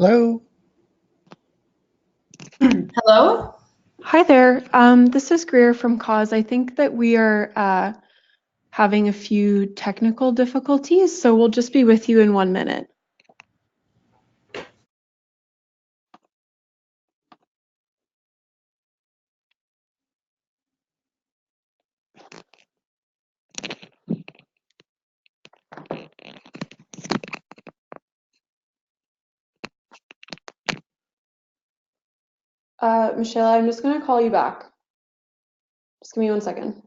Hello. Hello? Hi there. This is Greer from CAAWS. I think that we are having a few technical difficulties, so we'll just be with you in 1 minute. Michelle, I'm just going to call you back. Just give me 1 second.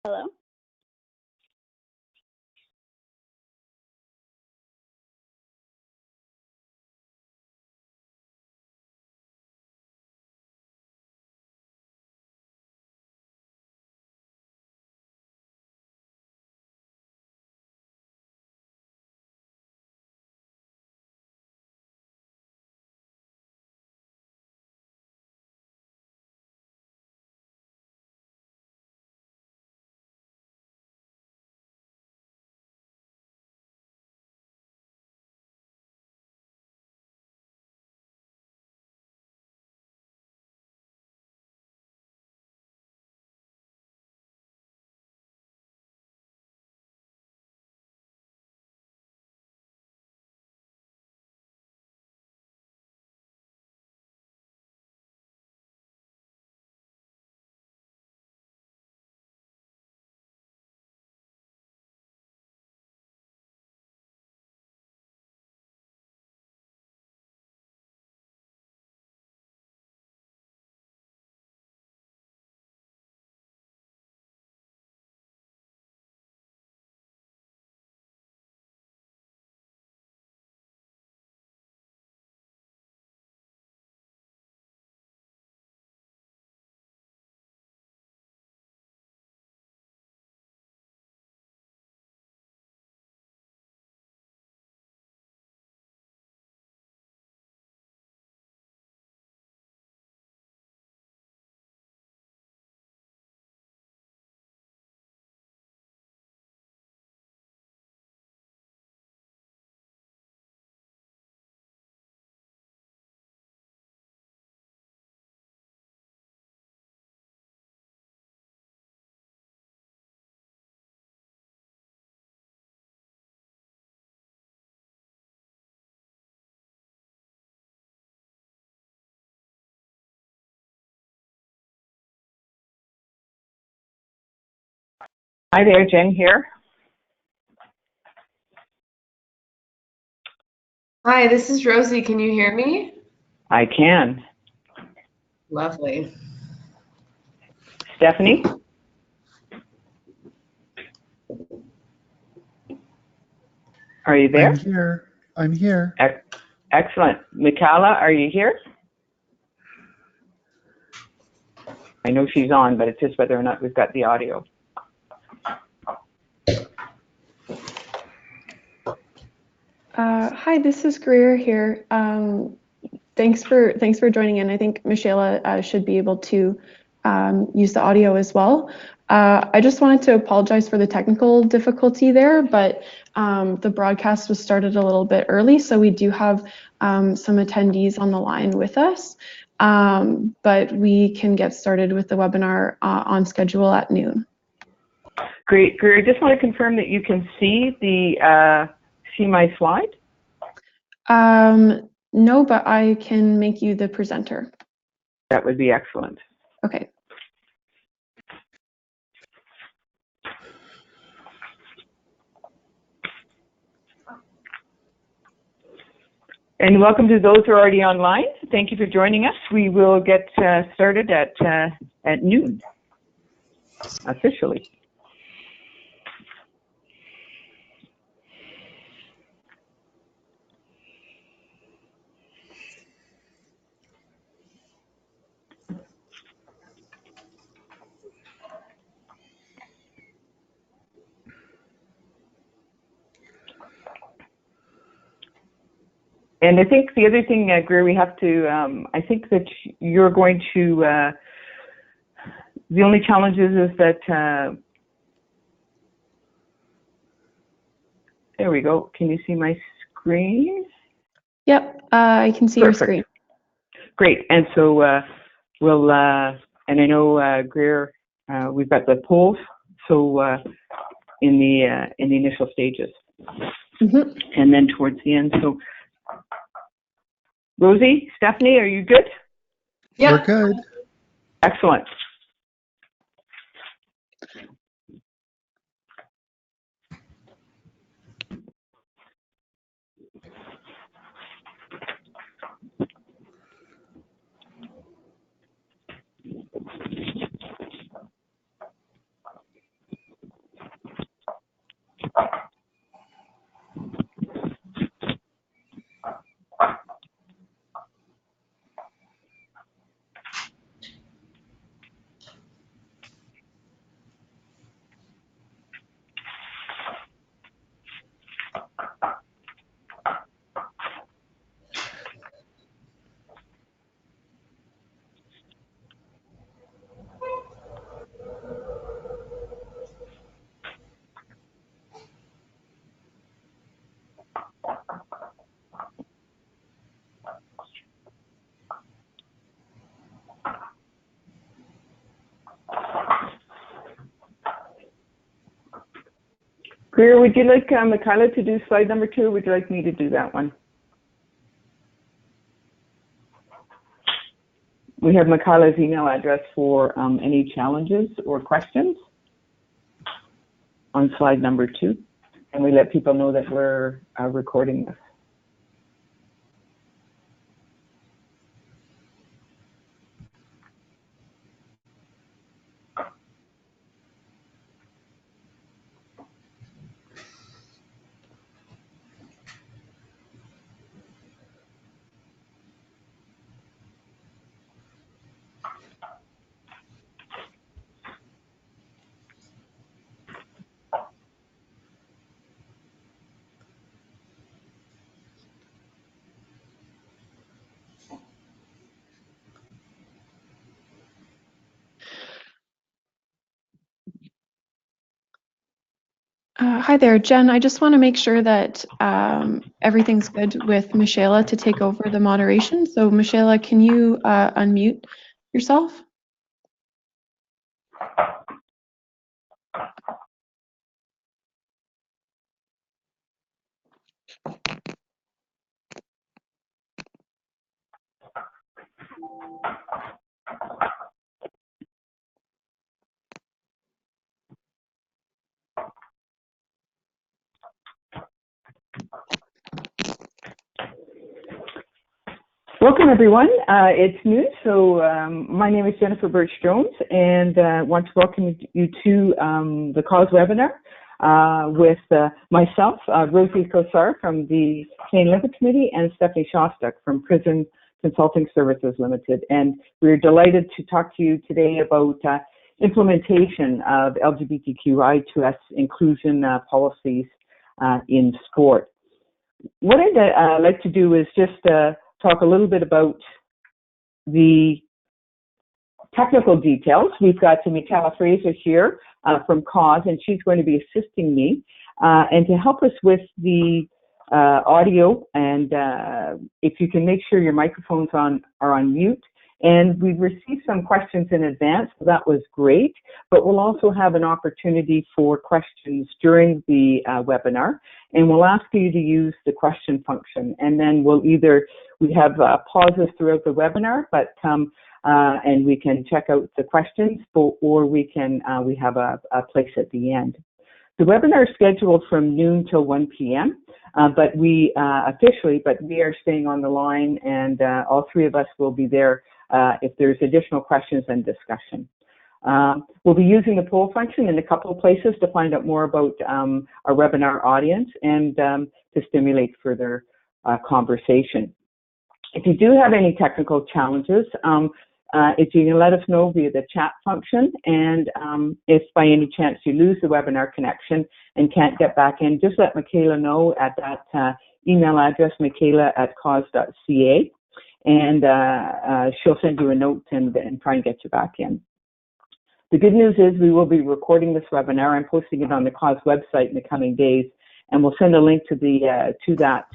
Hello? Hi there, Jen here. Hi, this is Rosie. Can you hear me? I can. Lovely. Stephanie? Are you there? I'm here. I'm here. Excellent. Michaela, are you here? I know she's on, but it's just whether or not we've got the audio. Hi, this is Greer here. Thanks for joining in. I think Michaela should be able to use the audio as well. I just wanted to apologize for the technical difficulty there, but the broadcast was started a little bit early, so we do have some attendees on the line with us. But we can get started with the webinar on schedule at noon. Great, Greer. I just want to confirm that you can see my slide. No, but I can make you the presenter. That would be excellent. Okay. And welcome to those who are already online. Thank you for joining us. We will get started at noon, officially. And I think the other thing, Greer, we have to, I think that you're going to, the only challenge is that, there we go. Can you see my screen? Yep, I can see Perfect. your screen. Great. And so we'll, and I know, Greer, we've got the polls, so in the initial stages. Mm-hmm. And then towards the end. So Rosie, Stephanie, are you good? Yeah. We're good. Excellent. Greer, would you like Michaela to do slide number 2, or would you like me to do that one? We have Michaela's email address for any challenges or questions on slide number 2, and we let people know that we're recording this. Hi there, Jen. I just want to make sure that everything's good with Michaela to take over the moderation. So Michaela, can you unmute yourself? Welcome, everyone. It's noon, so my name is Jennifer Birch-Jones, and I want to welcome you to the CAAWS webinar with myself, Rosie Cossar from the Canadian Olympic Committee, and Stephanie Shostak from Prison Consulting Services Limited. And we're delighted to talk to you today about implementation of LGBTQI2S inclusion policies in sport. What I'd like to do is just talk a little bit about the technical details. We've got Michaela Fraser here from CAAWS, and she's going to be assisting me. And to help us with the audio, and if you can make sure your microphones are on mute. And we've received some questions in advance, so that was great. But we'll also have an opportunity for questions during the webinar, and we'll ask you to use the question function. And then we have pauses throughout the webinar, but and we can check out the questions, or we have a place at the end. The webinar is scheduled from noon till 1 p.m. But we are staying on the line, and all three of us will be there if there's additional questions and discussion. We'll be using the poll function in a couple of places to find out more about our webinar audience and to stimulate further conversation. If you do have any technical challenges, if you can let us know via the chat function, and if by any chance you lose the webinar connection and can't get back in, just let Michaela know at that email address, michaela@caawws.ca, and she'll send you a note and try and get you back in. The good news is we will be recording this webinar and posting it on the CAAWS website in the coming days, and we'll send a link to that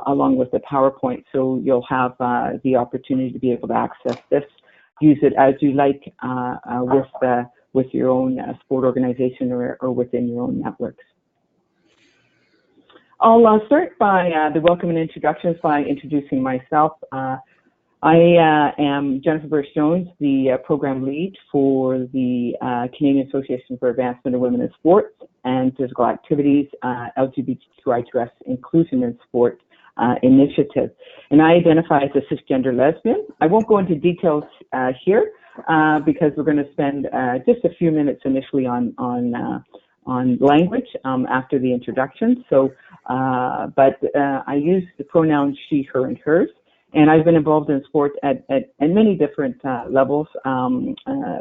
along with the PowerPoint, so you'll have the opportunity to be able to access this, use it as you like with your own sport organization or within your own networks. I'll start by the welcome and introductions by introducing myself. I am Jennifer Birch-Jones, the program lead for the Canadian Association for Advancement of Women in Sports and Physical Activities LGBTQI2S Inclusion in Sport initiative. And I identify as a cisgender lesbian. I won't go into details here because we're going to spend just a few minutes initially on language after the introduction. So, but I use the pronouns she, her, and hers. And I've been involved in sport at many different levels,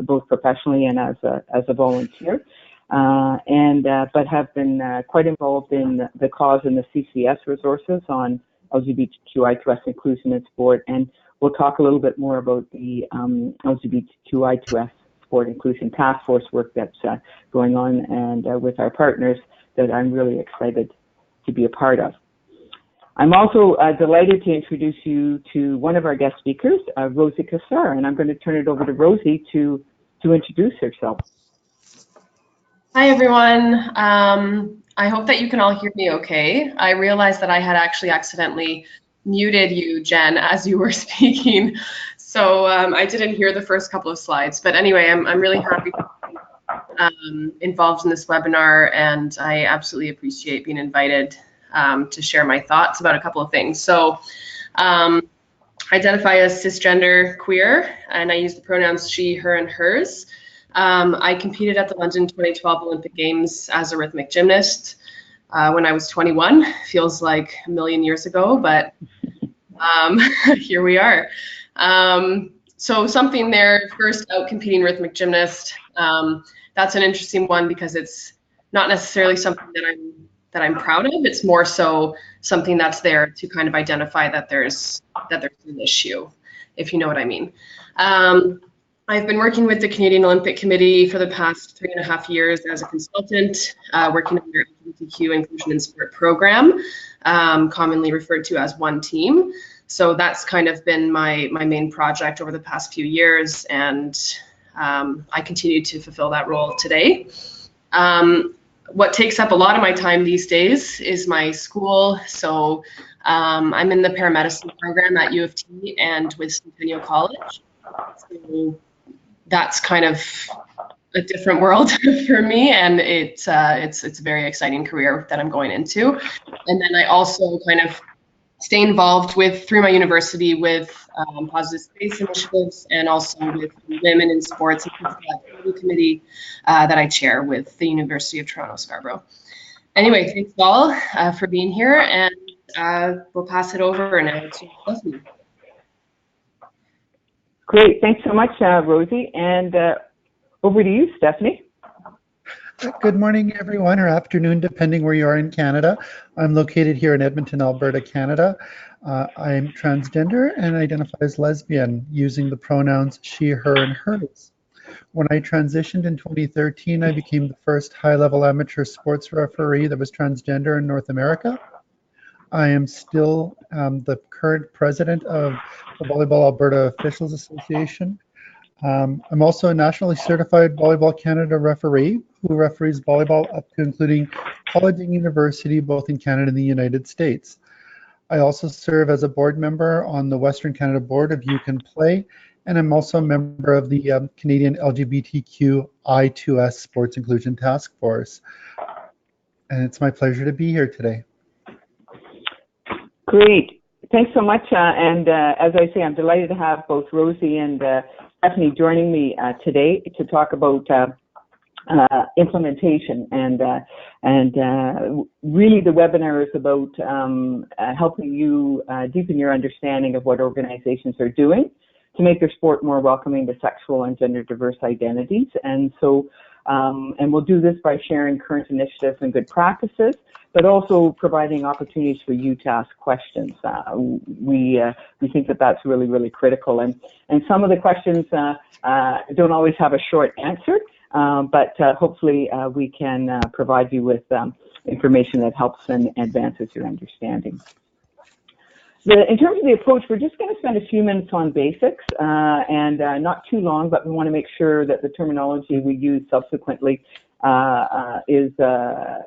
both professionally and as a volunteer, but have been quite involved in the CAAWS and the CCS resources on LGBTQI2S inclusion in sport. And we'll talk a little bit more about the LGBTQI2S sport inclusion task force work that's going on, and with our partners that I'm really excited to be a part of. I'm also delighted to introduce you to one of our guest speakers, Rosie Cossar, and I'm going to turn it over to Rosie to introduce herself. Hi, everyone. I hope that you can all hear me okay. I realized that I had actually accidentally muted you, Jen, as you were speaking. So I didn't hear the first couple of slides. But anyway, I'm really happy to be involved in this webinar, and I absolutely appreciate being invited to share my thoughts about a couple of things. So I identify as cisgender queer, and I use the pronouns she, her, and hers. I competed at the London 2012 Olympic Games as a rhythmic gymnast when I was 21. Feels like a million years ago, but here we are. So something there, first out competing rhythmic gymnast. That's an interesting one because it's not necessarily something that I'm proud of. It's more so something that's there to kind of identify that there's an issue, if you know what I mean. I've been working with the Canadian Olympic Committee for the past 3.5 years as a consultant, working on their LGBTQ inclusion in sport program, commonly referred to as One Team. So that's kind of been my main project over the past few years, and I continue to fulfill that role today. What takes up a lot of my time these days is my school. So I'm in the paramedicine program at U of T and with Centennial College. So that's kind of a different world for me, and it's a very exciting career that I'm going into. And then I also kind of stay involved through my university with positive space initiatives, and also with women in sports and physical activity committee that I chair with the University of Toronto Scarborough. Anyway, thanks all for being here, and we'll pass it over now to Leslie. Great. Thanks so much, Rosie. And over to you, Stephanie. Good morning, everyone, or afternoon, depending where you are in Canada. I'm located here in Edmonton, Alberta, Canada. I'm transgender and identify as lesbian, using the pronouns she, her, and hers. When I transitioned in 2013, I became the first high-level amateur sports referee that was transgender in North America. I am still the current president of the Volleyball Alberta Officials Association. I'm also a nationally certified Volleyball Canada referee who referees volleyball up to including college and university, both in Canada and the United States. I also serve as a board member on the Western Canada Board of You Can Play, and I'm also a member of the Canadian LGBTQI2S Sports Inclusion Task Force. And it's my pleasure to be here today. Great. Thanks so much. And as I say, I'm delighted to have both Rosie and Stephanie joining me today to talk about implementation. And really the webinar is about helping you deepen your understanding of what organizations are doing to make their sport more welcoming to sexual and gender diverse identities. And so, and we'll do this by sharing current initiatives and good practices, but also providing opportunities for you to ask questions. We think that that's really, really critical. And some of the questions don't always have a short answer, but hopefully we can provide you with information that helps and advances your understanding. In terms of the approach, we're just going to spend a few minutes on basics and not too long, but we want to make sure that the terminology we use subsequently is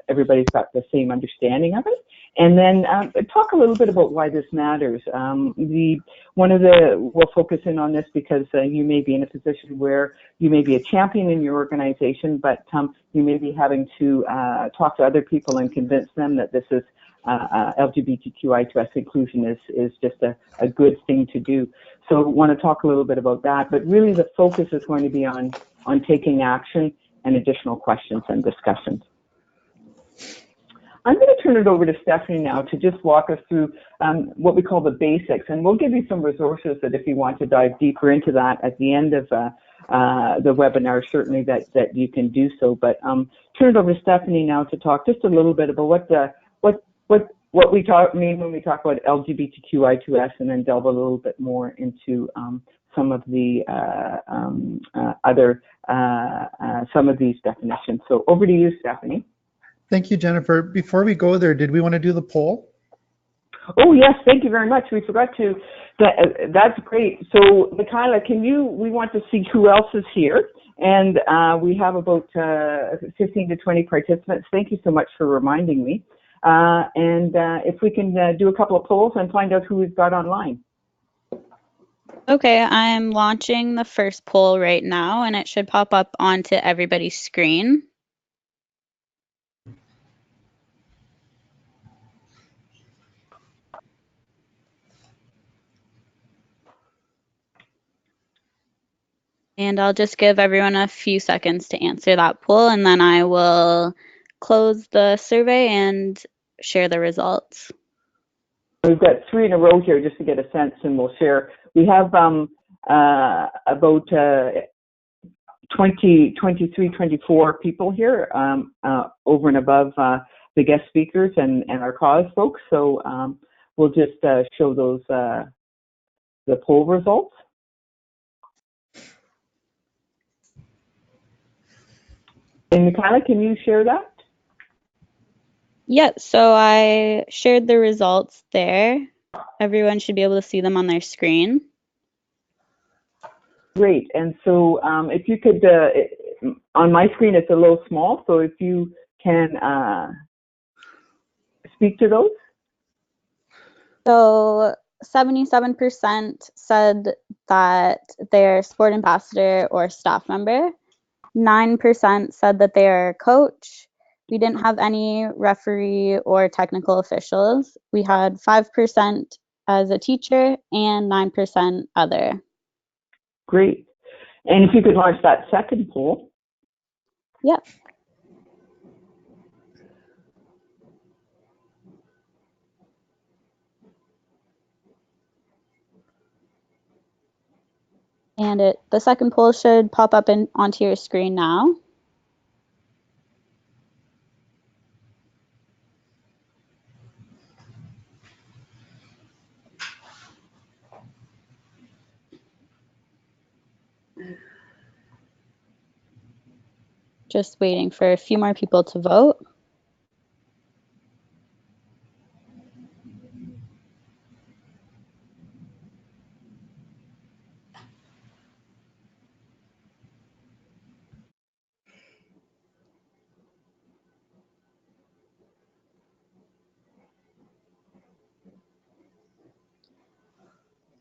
everybody's got the same understanding of it. And then talk a little bit about why this matters. We'll focus in on this because you may be in a position where you may be a champion in your organization, but you may be having to talk to other people and convince them that this is LGBTQI2S inclusion is just a good thing to do. So we want to talk a little bit about that, but really the focus is going to be on taking action and additional questions and discussions. I'm going to turn it over to Stephanie now to just walk us through what we call the basics, and we'll give you some resources that if you want to dive deeper into that at the end of the webinar, certainly that you can do so. But turn it over to Stephanie now to talk just a little bit about what we mean when we talk about LGBTQI2S, and then delve a little bit more into some of the some of these definitions. So over to you, Stephanie. Thank you, Jennifer. Before we go there, did we want to do the poll? Oh yes, thank you very much. We forgot to. That's great. So, Michaela, we want to see who else is here, And we have about 15 to 20 participants. Thank you so much for reminding me. And if we can do a couple of polls and find out who we've got online. Okay, I'm launching the first poll right now, and it should pop up onto everybody's screen. And I'll just give everyone a few seconds to answer that poll, and then I will close the survey and share the results. We've got 3 in a row here just to get a sense, and we'll share. We have about 23, 24 people here over and above the guest speakers and our CAAWS folks. So we'll just show those the poll results. And Michaela, can you share that? Yeah, so I shared the results there. Everyone should be able to see them on their screen. Great. And so if you could, on my screen it's a little small, so if you can speak to those. So 77% said that they're sport ambassador or staff member. 9% said that they are a coach. We didn't have any referee or technical officials. We had 5% as a teacher and 9% other. Great. And if you could launch that second poll. Yep. And the second poll should pop up onto your screen now. Just waiting for a few more people to vote.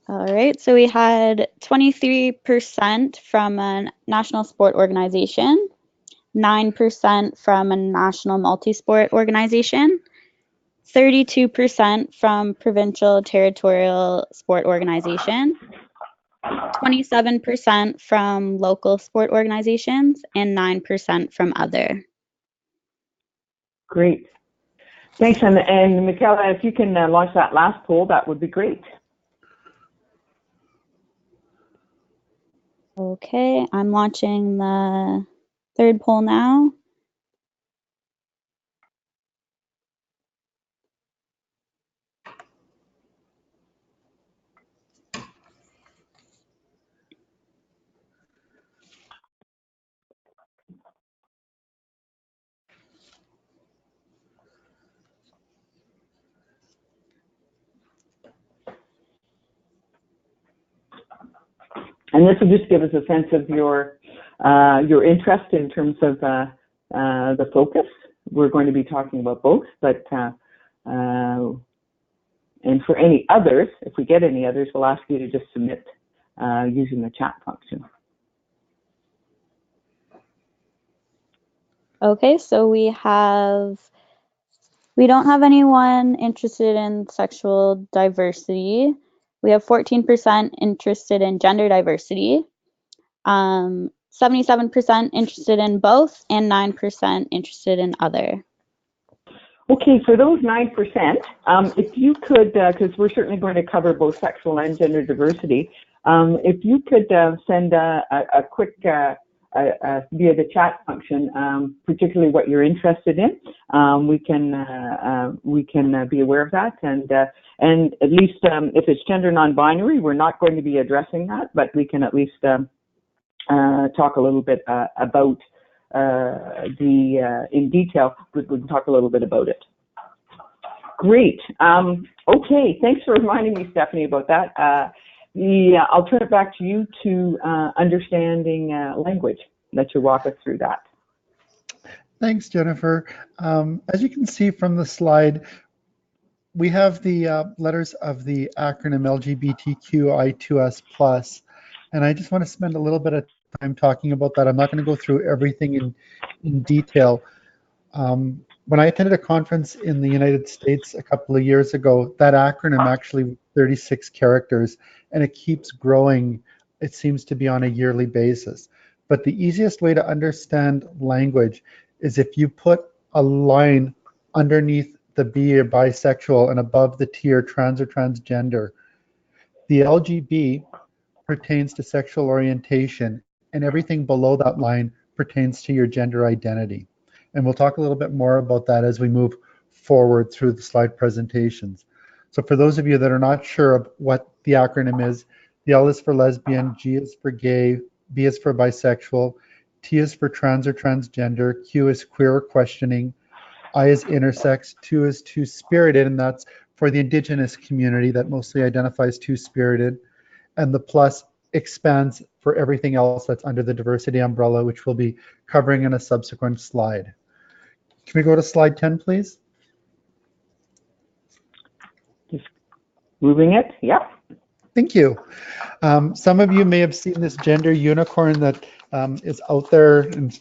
All right, so we had 23% from a national sport organization, 9% from a national multi-sport organization, 32% from provincial territorial sport organization, 27% from local sport organizations, and 9% from other. Great. Thanks. And Michaela, if you can launch that last poll, that would be great. Okay, I'm launching the third poll now. And this will just give us a sense of your interest in terms of the focus. We're going to be talking about both, but and for any others, if we get any others, we'll ask you to just submit using the chat function. Okay, so we don't have anyone interested in sexual diversity. We have 14% interested in gender diversity, 77% interested in both, and 9% interested in other. Okay, for those 9%, if you could, because we're certainly going to cover both sexual and gender diversity, if you could send a quick via the chat function, particularly what you're interested in, we can be aware of that, and at least if it's gender non-binary, we're not going to be addressing that, but we can at least talk a little bit about in detail. We can talk a little bit about it. Great. Okay, thanks for reminding me, Stephanie, about that. I'll turn it back to you to understanding language. let you walk us through that. Thanks, Jennifer. As you can see from the slide, we have the letters of the acronym LGBTQI2S+, and I just want to spend a little bit of time talking about that. I'm not going to go through everything in detail. When I attended a conference in the United States a couple of years ago, that acronym actually was 36 characters, and it keeps growing. It seems to be on a yearly basis. But the easiest way to understand language is if you put a line underneath the B or bisexual and above the T or trans or transgender. The LGB pertains to sexual orientation, and everything below that line pertains to your gender identity. And we'll talk a little bit more about that as we move forward through the slide presentations. So for those of you that are not sure of what the acronym is, the L is for lesbian, G is for gay, B is for bisexual, T is for trans or transgender, Q is queer or questioning, I is intersex, 2 is two-spirited, and that's for the Indigenous community that mostly identifies two-spirited, and the plus expands for everything else that's under the diversity umbrella, which we'll be covering in a subsequent slide. Can we go to slide 10, please? Just moving it, yeah. Thank you. Some of you may have seen this gender unicorn that is out there and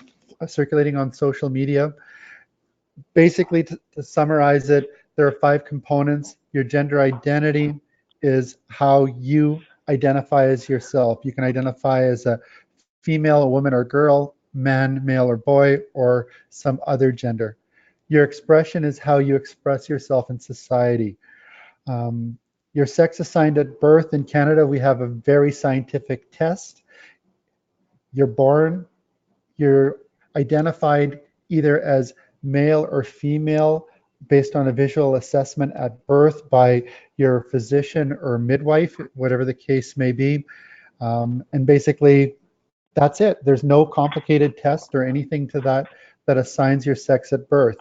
circulating on social media. Basically, to summarize it, there are 5 components. Your gender identity is how you identify as yourself. You can identify as a female, a woman or girl, man, male or boy, or some other gender. Your expression is how you express yourself in society. Your sex assigned at birth. In Canada, we have a very scientific test. You're born, you're identified either as male or female based on a visual assessment at birth by your physician or midwife, whatever the case may be. And basically, that's it. There's no complicated test or anything to that assigns your sex at birth.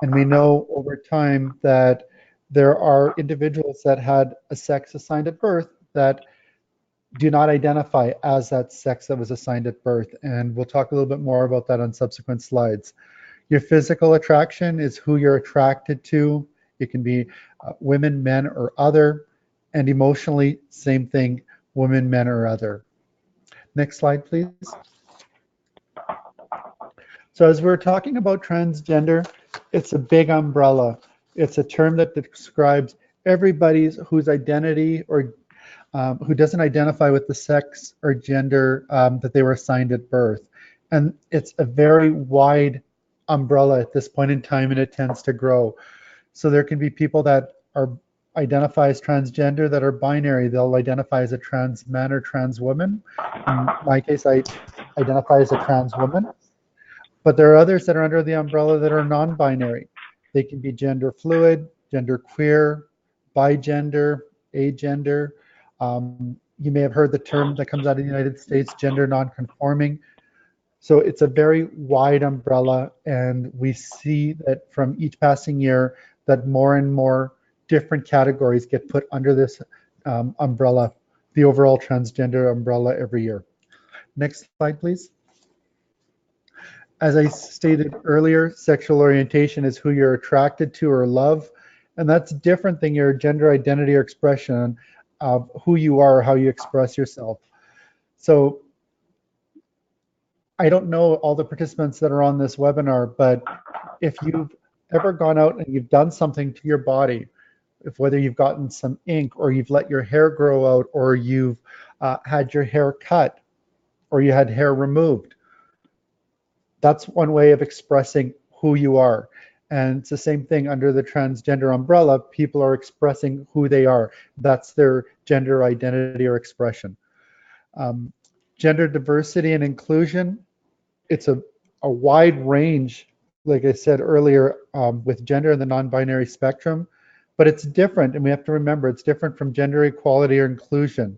And we know over time that there are individuals that had a sex assigned at birth that do not identify as that sex that was assigned at birth. And we'll talk a little bit more about that on subsequent slides. Your physical attraction is who you're attracted to. It can be women, men, or other. And emotionally, same thing, women, men, or other. Next slide, please. So as we're talking about transgender, it's a big umbrella. It's a term that describes everybody whose identity or who doesn't identify with the sex or gender that they were assigned at birth. And it's a very wide umbrella at this point in time, and it tends to grow. So there can be people that are identify as transgender that are binary. They'll identify as a trans man or trans woman. In my case, I identify as a trans woman. But there are others that are under the umbrella that are non-binary. They can be gender fluid, gender queer, bigender, agender. You may have heard the term that comes out of the United States, gender non-conforming. So it's a very wide umbrella, and we see that from each passing year that more and more different categories get put under this umbrella, the overall transgender umbrella every year. Next slide, please. As I stated earlier, sexual orientation is who you're attracted to or love, and that's different than your gender identity or expression of who you are or how you express yourself. So I don't know all the participants that are on this webinar, but if you've ever gone out and you've done something to your body, whether you've gotten some ink or you've let your hair grow out or you've had your hair cut or you had hair removed, that's one way of expressing who you are. And it's the same thing under the transgender umbrella. People are expressing who they are. That's their gender identity or expression. Gender diversity and inclusion, it's a wide range, like I said earlier, with gender and the non-binary spectrum, but it's different, and we have to remember it's different from gender equality or inclusion.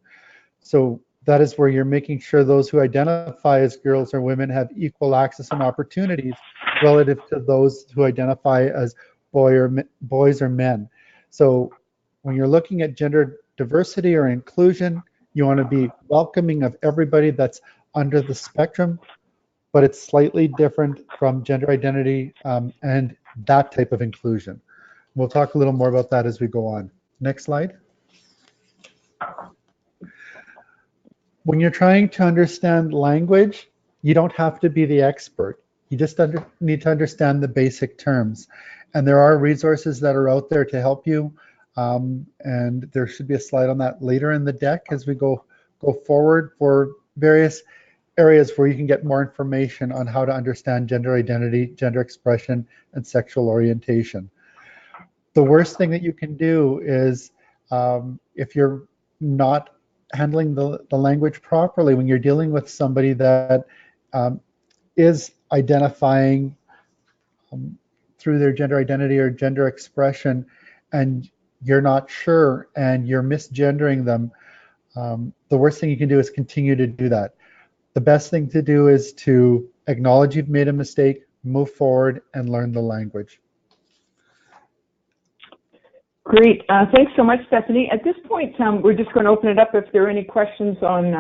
So that is where you're making sure those who identify as girls or women have equal access and opportunities relative to those who identify as boys or men. So when you're looking at gender diversity or inclusion, you want to be welcoming of everybody that's under the spectrum, but it's slightly different from gender identity and that type of inclusion. We'll talk a little more about that as we go on. Next slide. When you're trying to understand language, you don't have to be the expert. You just need to understand the basic terms. And there are resources that are out there to help you. And there should be a slide on that later in the deck as we go forward for various areas where you can get more information on how to understand gender identity, gender expression, and sexual orientation. The worst thing that you can do is if you're not handling the language properly, when you're dealing with somebody that is identifying through their gender identity or gender expression, and you're not sure and you're misgendering them, the worst thing you can do is continue to do that. The best thing to do is to acknowledge you've made a mistake, move forward, and learn the language. Great. Thanks so much, Stephanie. At this point, we're just going to open it up if there are any questions on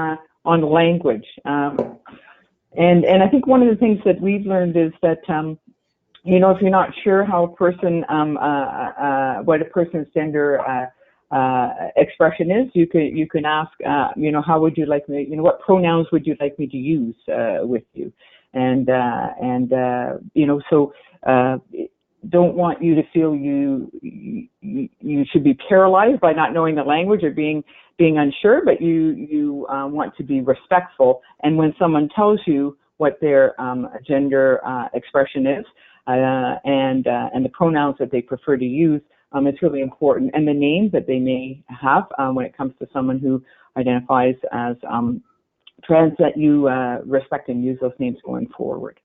language. And I think one of the things that we've learned is that, you know, if you're not sure how a person, what a person's gender expression is, you can ask, you know, how would you like me, you know, what pronouns would you like me to use with you? And you know, so don't want you to feel you should be paralyzed by not knowing the language or being unsure, but you want to be respectful. And when someone tells you what their gender expression is and the pronouns that they prefer to use, it's really important. And the names that they may have when it comes to someone who identifies as trans, that you respect and use those names going forward.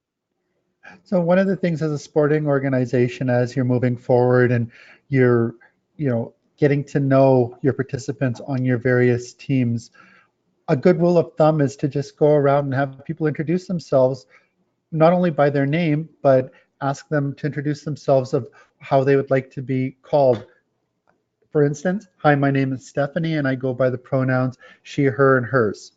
So one of the things as a sporting organization, as you're moving forward and you're, you know, getting to know your participants on your various teams, a good rule of thumb is to just go around and have people introduce themselves, not only by their name, but ask them to introduce themselves of how they would like to be called. For instance, hi, my name is Stephanie, and I go by the pronouns she, her, and hers.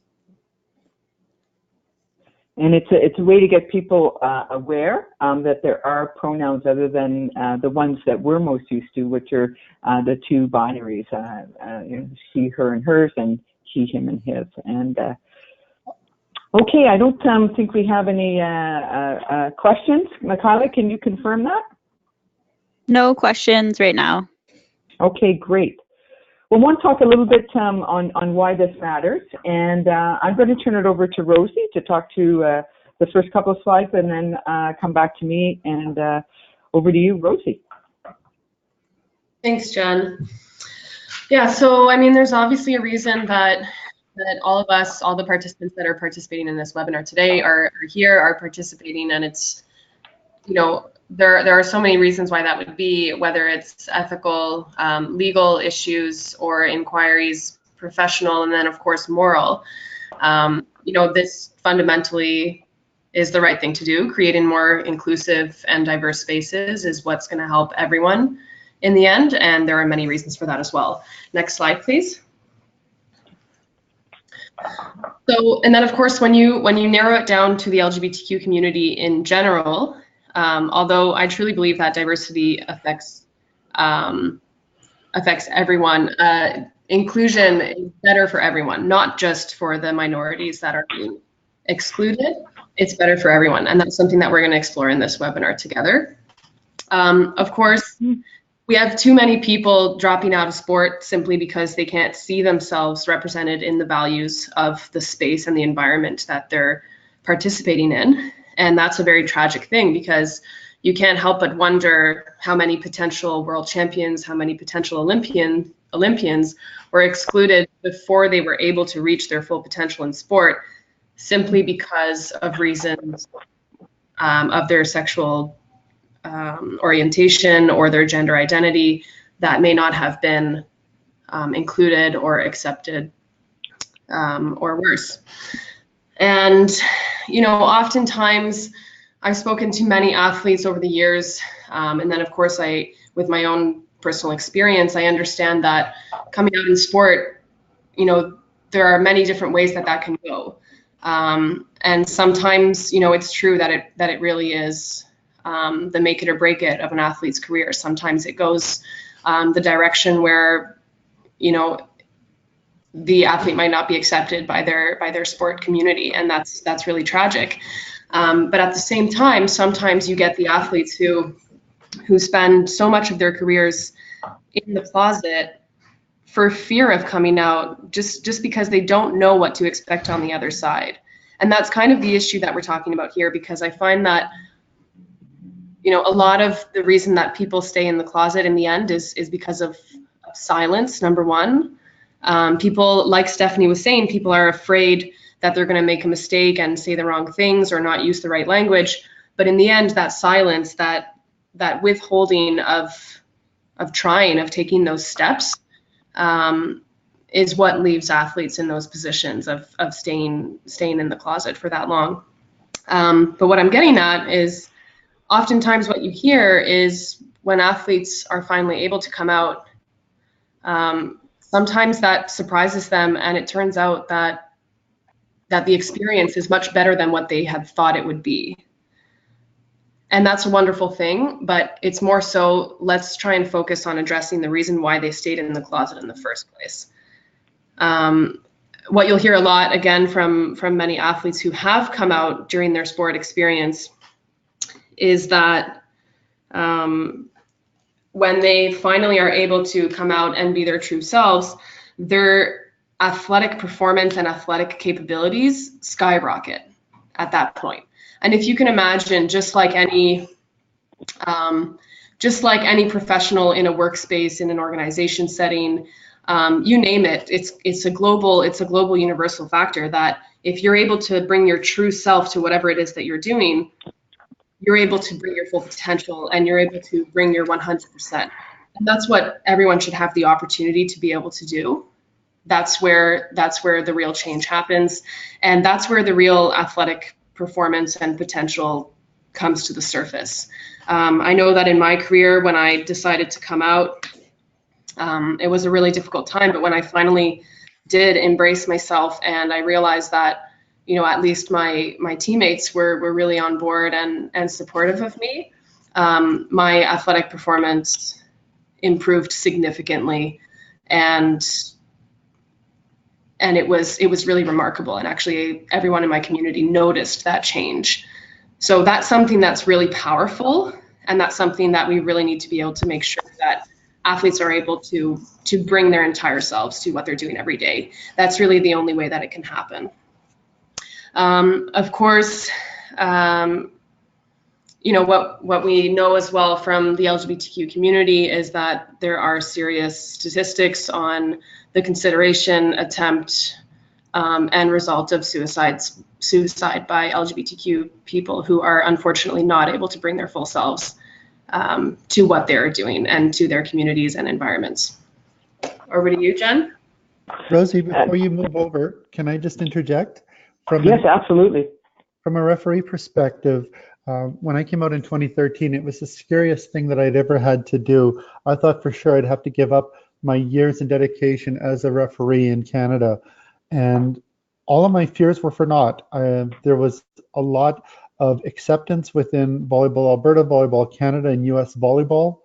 And it's a way to get people aware that there are pronouns other than the ones that we're most used to, which are the two binaries, you know, she, her, and hers, and he, him, and his. And okay, I don't think we have any questions. Michaela, can you confirm that? No questions right now. Okay, great. Well, I want to talk a little bit on why this matters, and I'm going to turn it over to Rosie to talk to the first couple of slides, and then come back to me, and over to you, Rosie. Thanks, Jen. Yeah, so I mean, there's obviously a reason that all of us, all the participants that are participating in this webinar today are participating, and it's, you know, there are so many reasons why that would be, whether it's ethical, legal issues, or inquiries, professional, and then of course moral. You know, this fundamentally is the right thing to do. Creating more inclusive and diverse spaces is what's going to help everyone in the end, and there are many reasons for that as well. Next slide, please. So, and then of course, when you narrow it down to the LGBTQ community in general, although I truly believe that diversity affects everyone, inclusion is better for everyone, not just for the minorities that are being excluded. It's better for everyone, and that's something that we're going to explore in this webinar together. Of course, we have too many people dropping out of sport simply because they can't see themselves represented in the values of the space and the environment that they're participating in. And that's a very tragic thing, because you can't help but wonder how many potential world champions, how many potential Olympians were excluded before they were able to reach their full potential in sport, simply because of reasons of their sexual orientation or their gender identity that may not have been included or accepted, or worse. And, you know, oftentimes I've spoken to many athletes over the years, and then of course with my own personal experience, I understand that coming out in sport, you know, there are many different ways that can go. And sometimes, you know, it's true that it really is the make it or break it of an athlete's career. Sometimes it goes the direction where, you know, the athlete might not be accepted by their sport community, and that's really tragic. But at the same time, sometimes you get the athletes who spend so much of their careers in the closet for fear of coming out, just because they don't know what to expect on the other side. And that's kind of the issue that we're talking about here, because I find that, you know, a lot of the reason that people stay in the closet in the end is because of silence, number one. People, like Stephanie was saying, people are afraid that they're going to make a mistake and say the wrong things or not use the right language. But in the end, that silence, that withholding of trying, of taking those steps, is what leaves athletes in those positions of staying in the closet for that long. But what I'm getting at is, oftentimes what you hear is when athletes are finally able to come out, sometimes that surprises them, and it turns out that the experience is much better than what they had thought it would be. And that's a wonderful thing, but it's more so, let's try and focus on addressing the reason why they stayed in the closet in the first place. What you'll hear a lot, again, from many athletes who have come out during their sport experience is that when they finally are able to come out and be their true selves, their athletic performance and athletic capabilities skyrocket at that point. And if you can imagine, just like any professional in a workspace, in an organization setting, you name it, it's a global universal factor that if you're able to bring your true self to whatever it is that you're doing, you're able to bring your full potential and you're able to bring your 100%. And that's what everyone should have the opportunity to be able to do. That's where the real change happens. And that's where the real athletic performance and potential comes to the surface. I know that in my career, when I decided to come out, it was a really difficult time, but when I finally did embrace myself and I realized that, you know, at least my teammates were really on board and supportive of me, my athletic performance improved significantly, and it was really remarkable. And actually, everyone in my community noticed that change. So that's something that's really powerful, and that's something that we really need to be able to make sure that athletes are able to bring their entire selves to what they're doing every day. That's really the only way that it can happen. Of course, you know, what we know as well from the LGBTQ community is that there are serious statistics on the consideration, attempt, and result of suicide by LGBTQ people who are unfortunately not able to bring their full selves to what they're doing and to their communities and environments. Over to you, Jen. Rosie, before you move over, can I just interject? Yes, absolutely. From a referee perspective, when I came out in 2013, it was the scariest thing that I'd ever had to do. I thought for sure I'd have to give up my years and dedication as a referee in Canada. And all of my fears were for naught. There was a lot of acceptance within Volleyball Alberta, Volleyball Canada, and US Volleyball.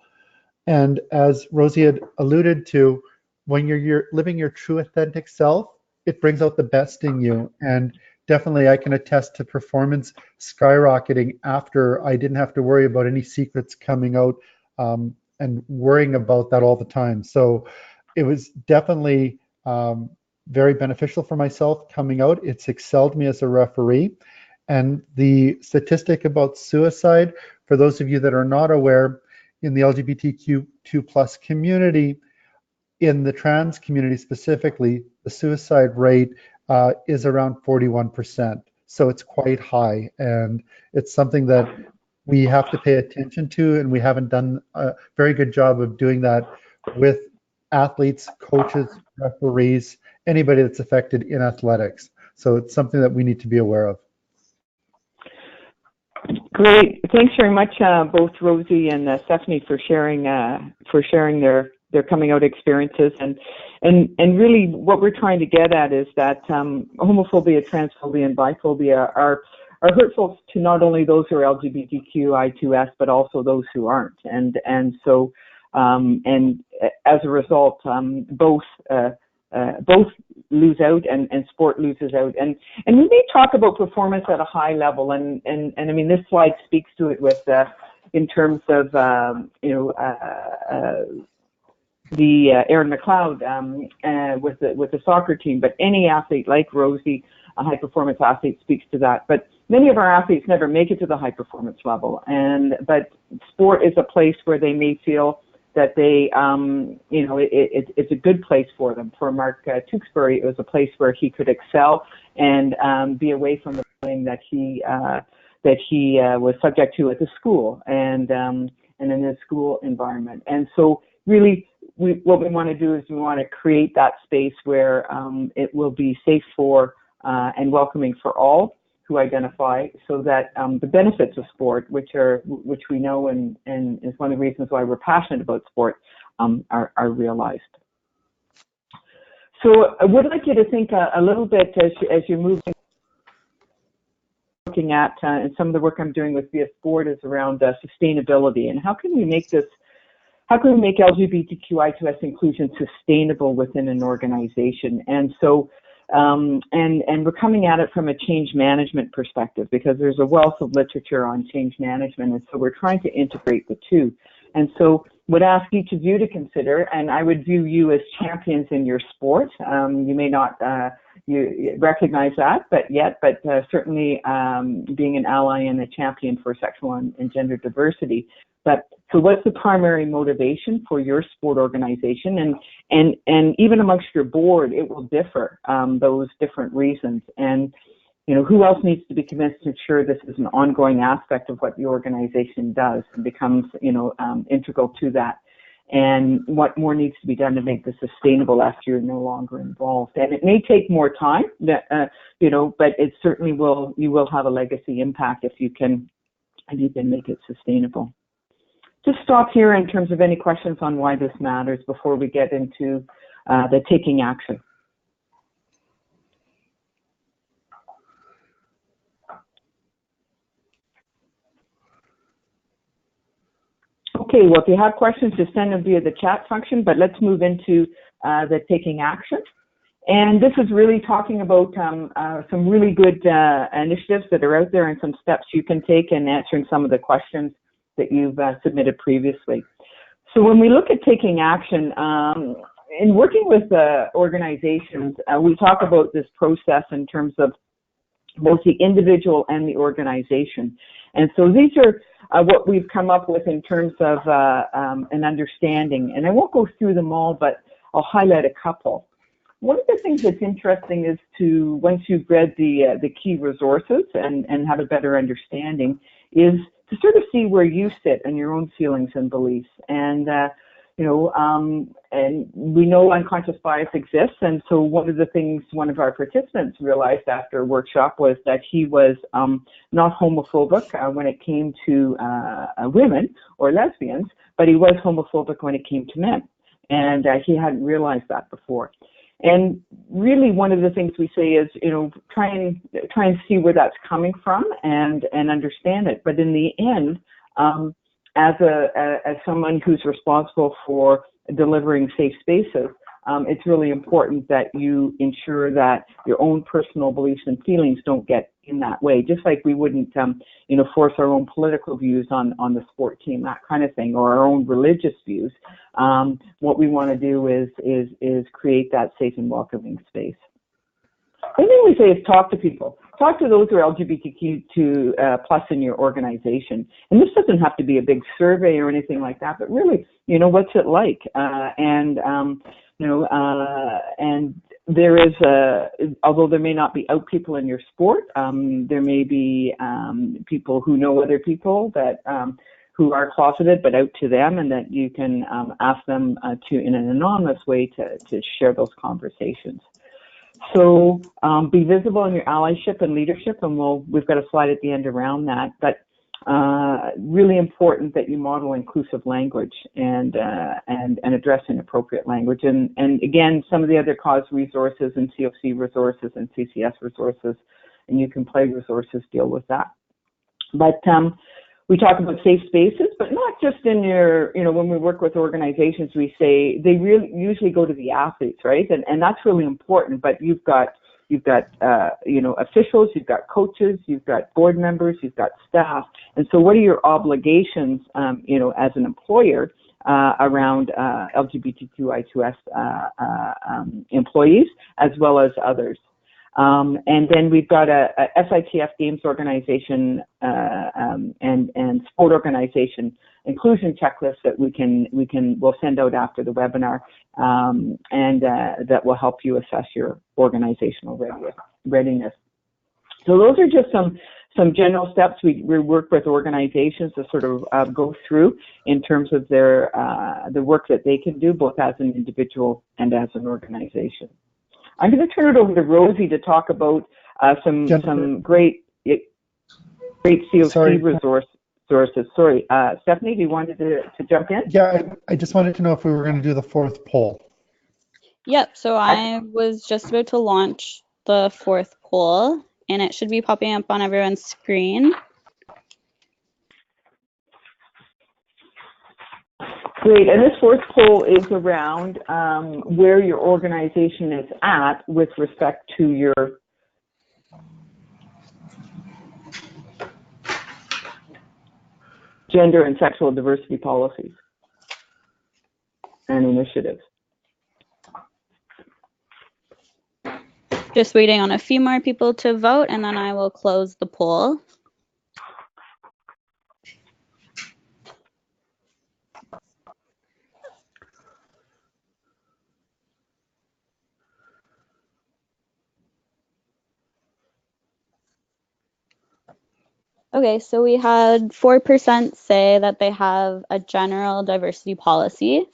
And as Rosie had alluded to, when you're living your true authentic self, it brings out the best in you. And definitely I can attest to performance skyrocketing after I didn't have to worry about any secrets coming out and worrying about that all the time. So it was definitely very beneficial for myself coming out. It's excelled me as a referee. And the statistic about suicide, for those of you that are not aware, in the LGBTQ2+ community, in the trans community specifically, the suicide rate is around 41%. So it's quite high, and it's something that we have to pay attention to, and we haven't done a very good job of doing that with athletes, coaches, referees, anybody that's affected in athletics. So it's something that we need to be aware of. Great. Thanks very much, both Rosie and Stephanie, for sharing their their coming out experiences, and really what we're trying to get at is that homophobia, transphobia, and biphobia are hurtful to not only those who are LGBTQI2S, but also those who aren't, and so as a result, both lose out and sport loses out. And we may talk about performance at a high level, and I mean, this slide speaks to it with in terms of the Aaron McLeod with the soccer team, but any athlete like Rosie, a high performance athlete, speaks to that. But many of our athletes never make it to the high performance level, but sport is a place where they may feel that they, it's a good place for them. For Mark Tewksbury, it was a place where he could excel and be away from the bullying that he was subject to at the school and in his school environment. And so, really, what we want to do is we want to create that space where it will be safe for and welcoming for all who identify, so that the benefits of sport, which we know and is one of the reasons why we're passionate about sport, are realized. So I would like you to think a little bit as you're moving, looking at, and some of the work I'm doing with VS Sport is around sustainability, and how can we make LGBTQI2S inclusion sustainable within an organization? And so, and we're coming at it from a change management perspective, because there's a wealth of literature on change management, and so we're trying to integrate the two. And so would ask each of you to consider, and I would view you as champions in your sport. You may not you recognize that, but certainly being an ally and a champion for sexual and gender diversity. But so what's the primary motivation for your sport organization? And even amongst your board, it will differ, those different reasons. And, who else needs to be convinced to ensure this is an ongoing aspect of what the organization does and becomes, integral to that? And what more needs to be done to make this sustainable after you're no longer involved? And it may take more time, but it certainly you will have a legacy impact if you can make it sustainable. Just stop here in terms of any questions on why this matters before we get into the taking action. Okay, well, if you have questions, just send them via the chat function, but let's move into the taking action. And this is really talking about some really good initiatives that are out there and some steps you can take in answering some of the questions that you've submitted previously. So when we look at taking action, in working with organizations, we talk about this process in terms of both the individual and the organization. And so these are what we've come up with in terms of an understanding. And I won't go through them all, but I'll highlight a couple. One of the things that's interesting is to, once you've read the key resources and have a better understanding, is to sort of see where you sit and your own feelings and beliefs. And and we know unconscious bias exists, and so one of the things one of our participants realized after a workshop was that he was not homophobic when it came to women or lesbians, but he was homophobic when it came to men, and he hadn't realized that before. And really, one of the things we say is, try and see where that's coming from and understand it. But in the end, as someone who's responsible for delivering safe spaces, it's really important that you ensure that your own personal beliefs and feelings don't get in that way. Just like we wouldn't, force our own political views on the sport team, that kind of thing, or our own religious views. What we want to do is create that safe and welcoming space. The thing we say is talk to people. Talk to those who are LGBTQ2 plus in your organization. And this doesn't have to be a big survey or anything like that, but really, what's it like? And there is, although there may not be out people in your sport, there may be people who know other people that who are closeted but out to them, and that you can ask them to, in an anonymous way, to share those conversations. So be visible in your allyship and leadership, and we've got a slide at the end around that. But really important that you model inclusive language and address inappropriate language. And again, some of the other CAAWS resources and COC resources and CCS resources and You Can Play resources deal with that. But we talk about safe spaces, but not just in your, when we work with organizations, we say they really usually go to the athletes, right? And that's really important, but you've got officials, you've got coaches, you've got board members, you've got staff. And so what are your obligations, as an employer around LGBTQI2S employees as well as others? And then we've got a SITF Games organization and sport organization inclusion checklist that we'll send out after the webinar, and that will help you assess your organizational readiness. So those are just some general steps we work with organizations to sort of go through in terms of their the work that they can do both as an individual and as an organization. I'm going to turn it over to Rosie to talk about some great COC resources. Sorry, Stephanie, do you want to jump in? Yeah, I just wanted to know if we were going to do the fourth poll. Yep, so I was just about to launch the fourth poll, and it should be popping up on everyone's screen. Great, and this fourth poll is around where your organization is at with respect to your gender and sexual diversity policies and initiatives. Just waiting on a few more people to vote, and then I will close the poll. Okay, so we had 4% say that they have a general diversity policy.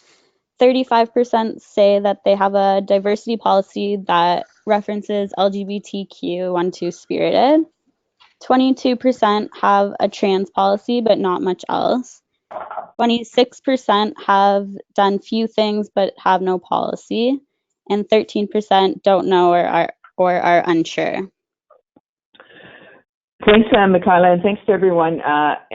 35% say that they have a diversity policy that references LGBTQ1-2 spirited. 22% have a trans policy, but not much else. 26% have done few things but have no policy. And 13% don't know or are unsure. Thanks, Michaela, and thanks to everyone. That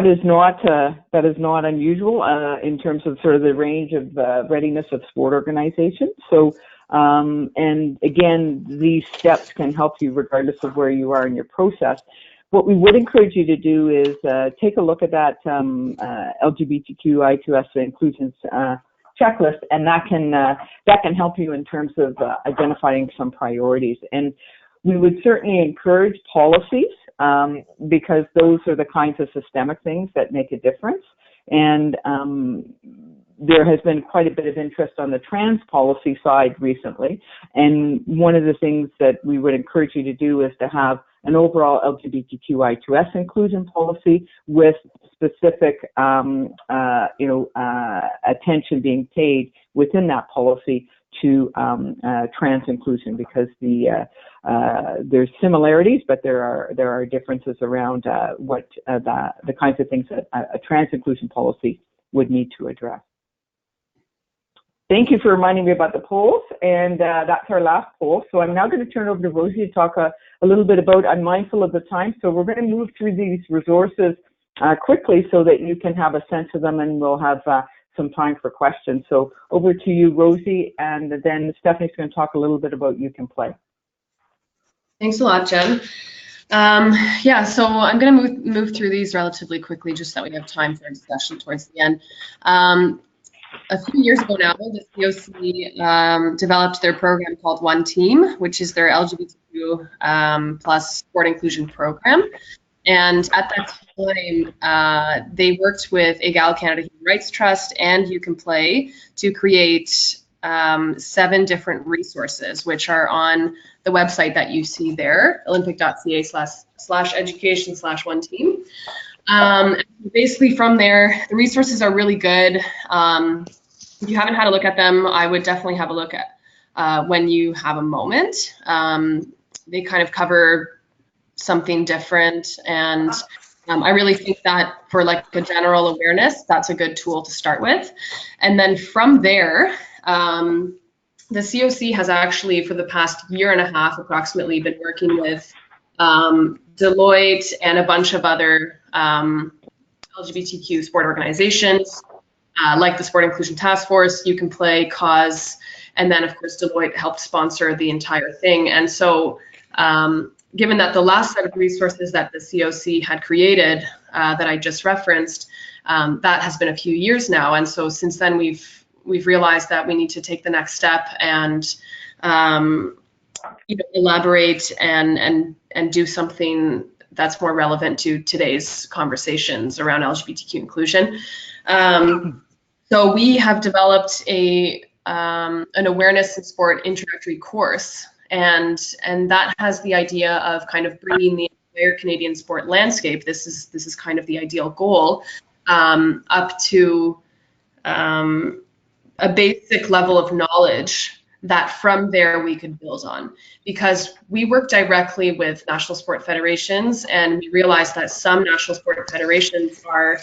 is not unusual in terms of sort of the range of readiness of sport organizations. So, and again, these steps can help you regardless of where you are in your process. What we would encourage you to do is take a look at that LGBTQI2S inclusions checklist, and that can help you in terms of identifying some priorities. And we would certainly encourage policies because those are the kinds of systemic things that make a difference. And there has been quite a bit of interest on the trans policy side recently. And one of the things that we would encourage you to do is to have an overall LGBTQI2S inclusion policy with specific, attention being paid within that policy to trans inclusion, because there's similarities, but there are differences around what the kinds of things that a trans inclusion policy would need to address. Thank you for reminding me about the polls, and that's our last poll. So I'm now going to turn over to Rosie to talk a little bit about, I'm mindful of the time, so we're going to move through these resources quickly so that you can have a sense of them, and we'll have some time for questions. So over to you, Rosie, and then Stephanie's going to talk a little bit about You Can Play. Thanks a lot, Jen. Yeah, so I'm going to move through these relatively quickly just so that we have time for discussion towards the end. A few years ago now, the COC developed their program called One Team, which is their LGBTQ plus sport inclusion program. And at that time, they worked with CAAWS Canada Human Rights Trust and You Can Play to create 7 different resources, which are on the website that you see there, olympic.ca/education/one-team. Basically from there, the resources are really good. If you haven't had a look at them, I would definitely have a look at when you have a moment. They kind of cover something different. And I really think that for like a general awareness, that's a good tool to start with. And then from there, the COC has actually, for the past year and a half approximately, been working with Deloitte and a bunch of other LGBTQ sport organizations, like the Sport Inclusion Task Force, You Can Play, CAAWS, and then of course Deloitte helped sponsor the entire thing. And so given that the last set of resources that the COC had created that I just referenced, that has been a few years now. And so since then we've realized that we need to take the next step and elaborate and do something that's more relevant to today's conversations around LGBTQ inclusion. So we have developed an awareness in sport introductory course, and that has the idea of kind of bringing the entire Canadian sport landscape. This is kind of the ideal goal, up to a basic level of knowledge that from there we could build on, because we work directly with national sport federations, and we realize that some national sport federations are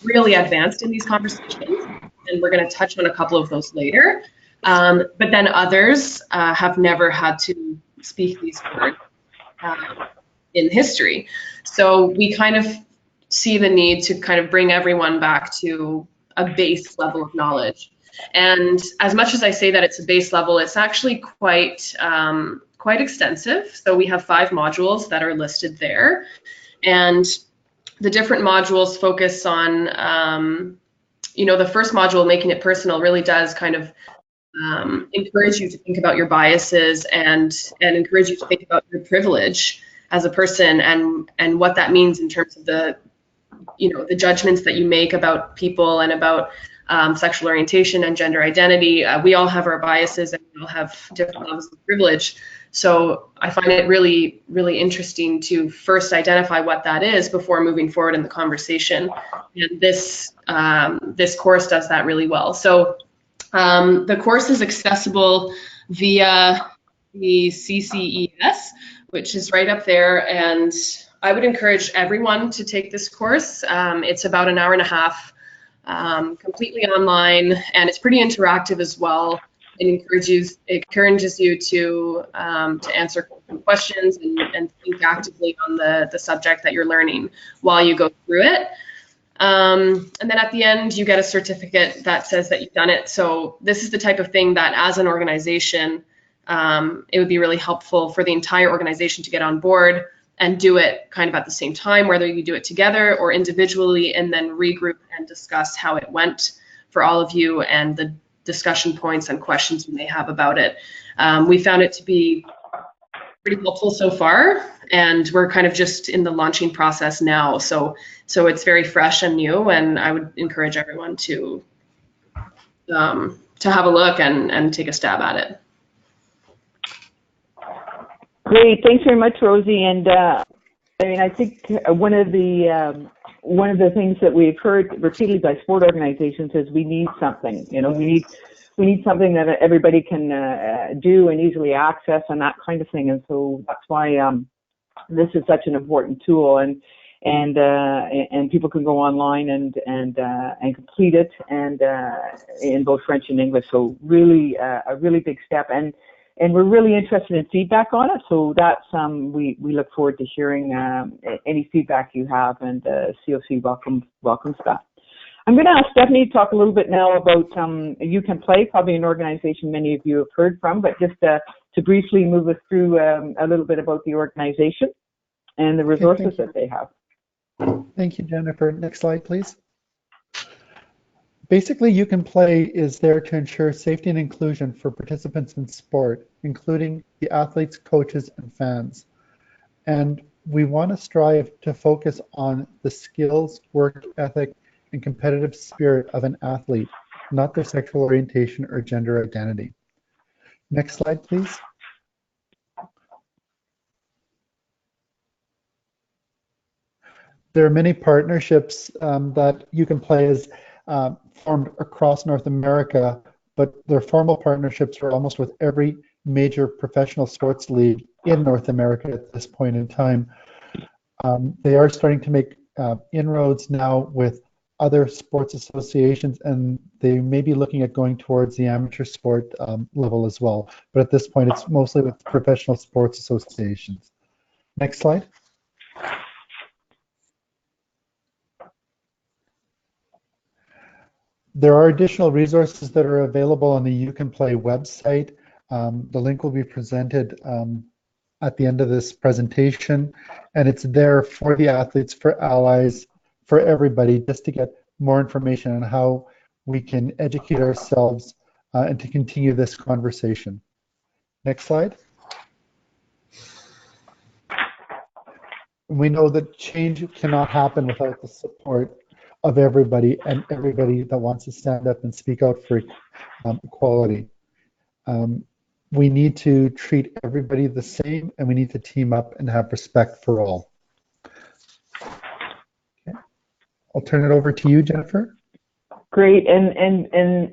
really advanced in these conversations, and we're going to touch on a couple of those later. But then others have never had to speak these words in history. So we kind of see the need to kind of bring everyone back to a base level of knowledge. And as much as I say that it's a base level, it's actually quite extensive. So we have 5 modules that are listed there, and the different modules focus on, the first module, Making It Personal, really does kind of encourage you to think about your biases and encourage you to think about your privilege as a person and what that means in terms of the judgments that you make about people and about sexual orientation and gender identity. We all have our biases and we all have different levels of privilege. So I find it really, really interesting to first identify what that is before moving forward in the conversation. And this course does that really well. So the course is accessible via the CCES, which is right up there. And I would encourage everyone to take this course. It's about an hour and a half, completely online, and it's pretty interactive as well. It encourages you to answer questions and think actively on the subject that you're learning while you go through it. And then at the end, you get a certificate that says that you've done it. So this is the type of thing that as an organization, it would be really helpful for the entire organization to get on board and do it kind of at the same time, whether you do it together or individually, and then regroup and discuss how it went for all of you and the discussion points and questions you may have about it. We found it to be pretty helpful so far, and we're kind of just in the launching process now. So it's very fresh and new, and I would encourage everyone to have a look and take a stab at it. Great, thanks very much, Rosie. And I think one of the things that we've heard repeatedly by sport organizations is we need something. We need something that everybody can do and easily access and that kind of thing. And so that's why this is such an important tool. And people can go online and complete it, and in both French and English. So really a really big step. And we're really interested in feedback on it, so that's we look forward to hearing any feedback you have, and COC welcomes that. I'm going to ask Stephanie to talk a little bit now about You Can Play, probably an organization many of you have heard from, but just to briefly move us through a little bit about the organization and the resources that they have. Thank you, Jennifer. Next slide, please. Basically, You Can Play is there to ensure safety and inclusion for participants in sport, including the athletes, coaches, and fans. And we want to strive to focus on the skills, work ethic, and competitive spirit of an athlete, not their sexual orientation or gender identity. Next slide, please. There are many partnerships that You Can Play is formed across North America, but their formal partnerships are almost with every major professional sports league in North America at this point in time. They are starting to make inroads now with other sports associations, and they may be looking at going towards the amateur sport level as well. But at this point, it's mostly with professional sports associations. Next slide. There are additional resources that are available on the You Can Play website. The link will be presented at the end of this presentation, and it's there for the athletes, for allies, for everybody, just to get more information on how we can educate ourselves and to continue this conversation. Next slide. We know that change cannot happen without the support of everybody and everybody that wants to stand up and speak out for equality. We need to treat everybody the same, and we need to team up and have respect for all. Okay. I'll turn it over to you, Jennifer. Great, and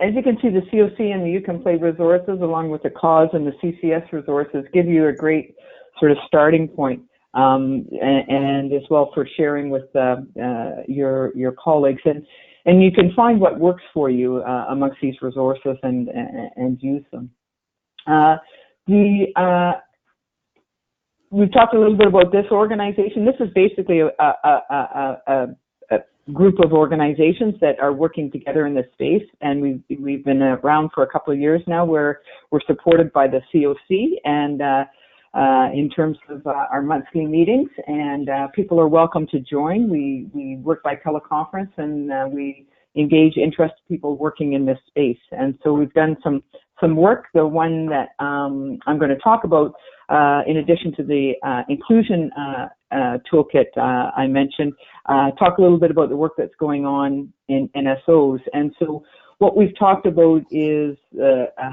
as you can see, the COC and the You Can Play resources, along with the CAAWS and the CCS resources, give you a great sort of starting point, and as well for sharing with your colleagues, and you can find what works for you amongst these resources and use them. We've talked a little bit about this organization. This is basically a group of organizations that are working together in this space, and we've been around for a couple of years now, where we're supported by the COC and in terms of our monthly meetings, and people are welcome to join. We work by teleconference, and we engage interested people working in this space. And so we've done some work. The one that I'm going to talk about, in addition to the inclusion toolkit I mentioned, talk a little bit about the work that's going on in NSOs. And so what we've talked about is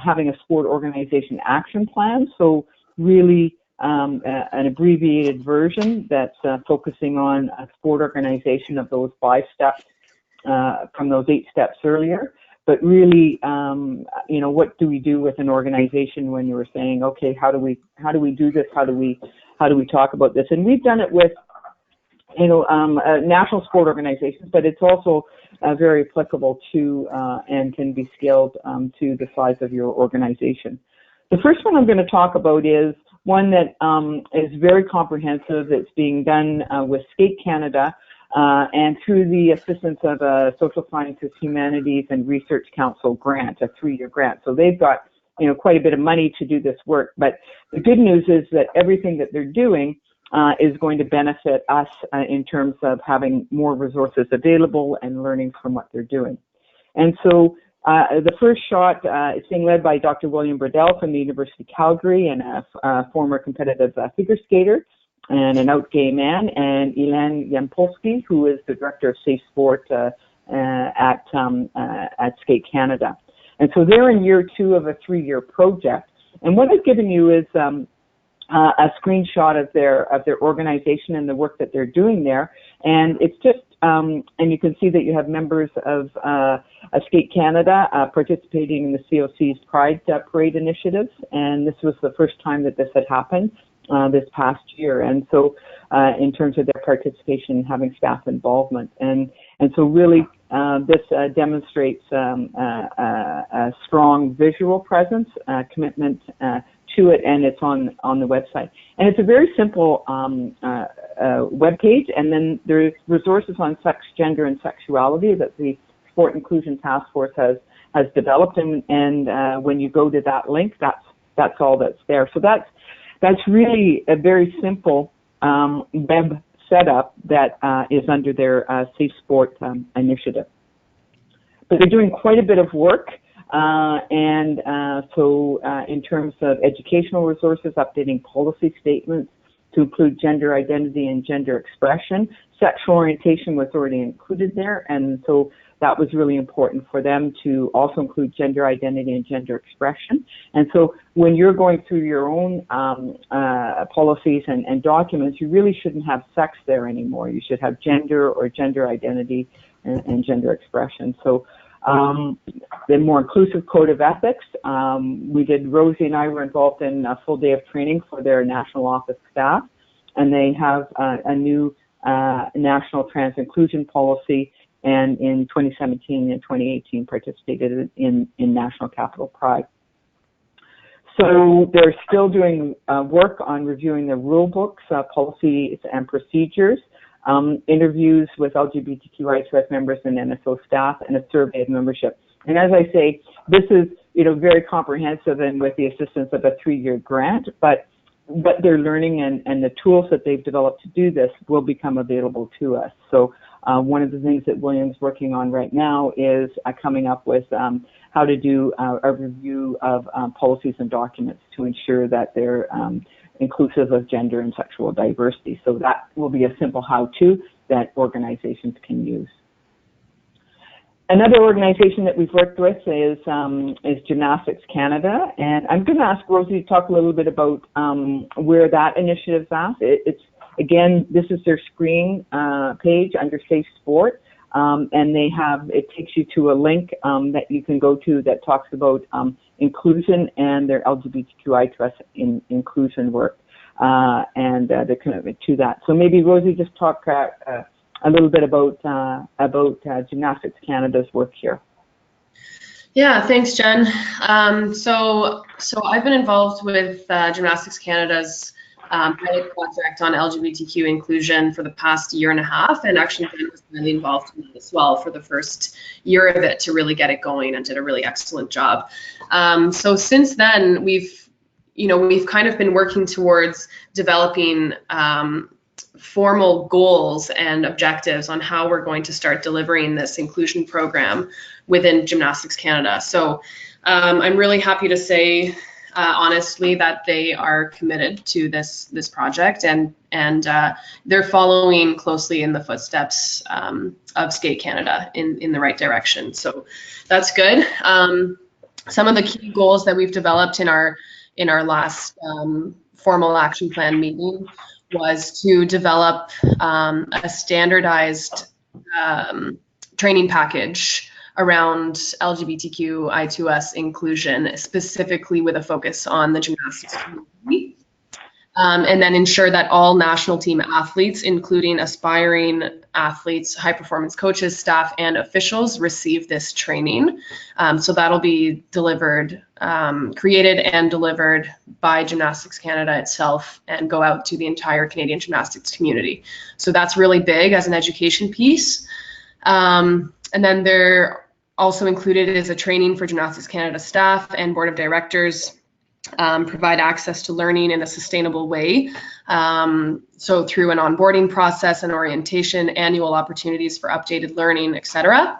having a sport organization action plan. So really an abbreviated version that's focusing on a sport organization of those 5 steps from those 8 steps earlier. But really, you know, what do we do with an organization when you were saying, okay, how do we do this? How do we talk about this? And we've done it with, you know, national sport organizations, but it's also very applicable to and can be scaled to the size of your organization. The first one I'm going to talk about is one that is very comprehensive. It's being done with Skate Canada and through the assistance of a Social Sciences, Humanities and Research Council grant, a 3-year grant. So they've got, you know, quite a bit of money to do this work. But the good news is that everything that they're doing is going to benefit us in terms of having more resources available and learning from what they're doing. And so the first shot is being led by Dr. William Burdell from the University of Calgary, and a former competitive figure skater and an out gay man, and Ilan Yampolsky, who is the director of Safe Sport at Skate Canada. And so they're in year 2 of a 3-year project. And what I've given you is a screenshot of their organization and the work that they're doing there. And it's just, and you can see that you have members of Skate Canada participating in the COC's Pride Parade initiatives. And this was the first time that this had happened this past year. And so in terms of their participation, having staff involvement. And so really this demonstrates a strong visual presence, commitment to it, and it's on the website. And it's a very simple web page, and then there's resources on sex, gender, and sexuality that the Sport Inclusion Task Force has developed, and when you go to that link, that's all that's there. So that's really a very simple web setup that is under their Safe Sport initiative. But they're doing quite a bit of work. So in terms of educational resources, updating policy statements to include gender identity and gender expression. Sexual orientation was already included there, and so that was really important for them to also include gender identity and gender expression. And so when you're going through your own policies and documents, you really shouldn't have sex there anymore. You should have gender or gender identity and gender expression. So the more inclusive code of ethics. Rosie and I were involved in a full day of training for their national office staff, and they have a new national trans inclusion policy, and in 2017 and 2018 participated in National Capital Pride. So they're still doing work on reviewing the rule books, policies and procedures, interviews with LGBTQI2S members and NSO staff, and a survey of membership. And as I say, this is very comprehensive and with the assistance of a 3-year grant, but what they're learning and the tools that they've developed to do this will become available to us. So one of the things that William's working on right now is coming up with how to do a review of policies and documents to ensure that they're inclusive of gender and sexual diversity. So that will be a simple how-to that organizations can use. Another organization that we've worked with is Gymnastics Canada, and I'm going to ask Rosie to talk a little bit about where that initiative's at. Again, this is their screen page under Safe Sport, and it takes you to a link that you can go to that talks about inclusion and their LGBTQI2S inclusion work and the commitment to that. So maybe Rosie, just talk a little bit about Gymnastics Canada's work here. Yeah, thanks, Jen. So I've been involved with Gymnastics Canada's pilot project on LGBTQ inclusion for the past 1.5 years, and actually Jen was really involved in it as well for the first year of it to really get it going, and did a really excellent job. So since then, we've kind of been working towards developing formal goals and objectives on how we're going to start delivering this inclusion program within Gymnastics Canada. So I'm really happy to say, honestly, that they are committed to this project, and they're following closely in the footsteps of Skate Canada in the right direction. So that's good. Some of the key goals that we've developed in our last formal action plan meeting was to develop a standardized training package around LGBTQI2S inclusion, specifically with a focus on the gymnastics community, and then ensure that all national team athletes, including aspiring athletes, high performance coaches, staff, and officials, receive this training. So that'll be delivered, created and delivered by Gymnastics Canada itself, and go out to the entire Canadian gymnastics community. So that's really big as an education piece. And then they're also included is a training for Gymnastics Canada staff and board of directors, provide access to learning in a sustainable way. So through an onboarding process and orientation, annual opportunities for updated learning, etc.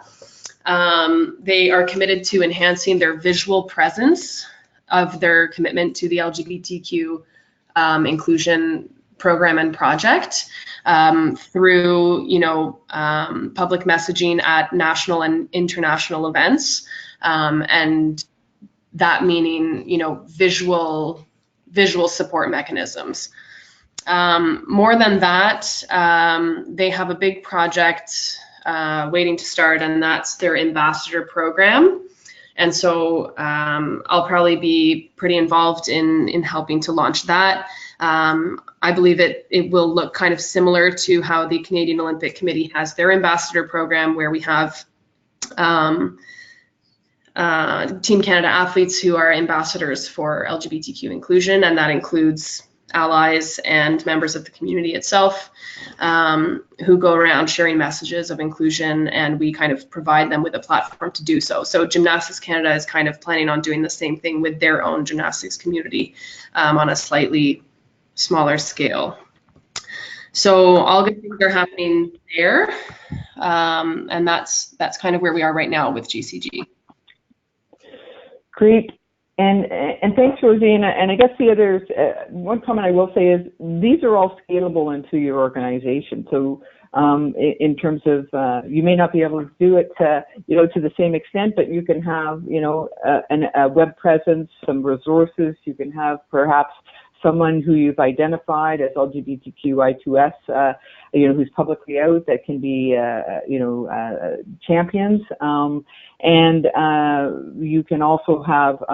They are committed to enhancing their visual presence of their commitment to the LGBTQ inclusion program and project through, public messaging at national and international events, and that meaning, visual support mechanisms. More than that, they have a big project waiting to start, and that's their ambassador program. And so I'll probably be pretty involved in helping to launch that. I believe it will look kind of similar to how the Canadian Olympic Committee has their ambassador program, where we have Team Canada athletes who are ambassadors for LGBTQ inclusion, and that includes allies and members of the community itself, who go around sharing messages of inclusion, and we kind of provide them with a platform to do so. So Gymnastics Canada is kind of planning on doing the same thing with their own gymnastics community on a slightly smaller scale. So all good things are happening there, and that's kind of where we are right now with GCG. Great. And thanks, Rosie. And I guess the other one comment I will say is these are all scalable into your organization. So in terms of you may not be able to do it to the same extent, but you can have a web presence, some resources. You can have perhaps someone who you've identified as LGBTQI2S, who's publicly out, that can be, champions. And you can also have,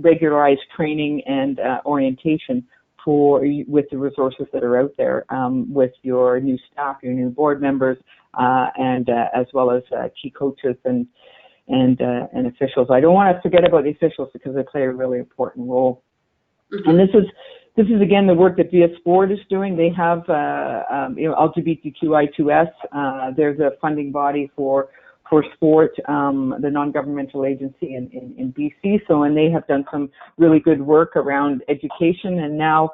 regularized training and orientation with the resources that are out there, with your new staff, your new board members, and as well as key coaches and officials. I don't want to forget about the officials because they play a really important role. Mm-hmm. And this is again the work that VS Sport is doing. They have LGBTQI2S. There's a funding body for sport, the non-governmental agency in BC. And they have done some really good work around education, and now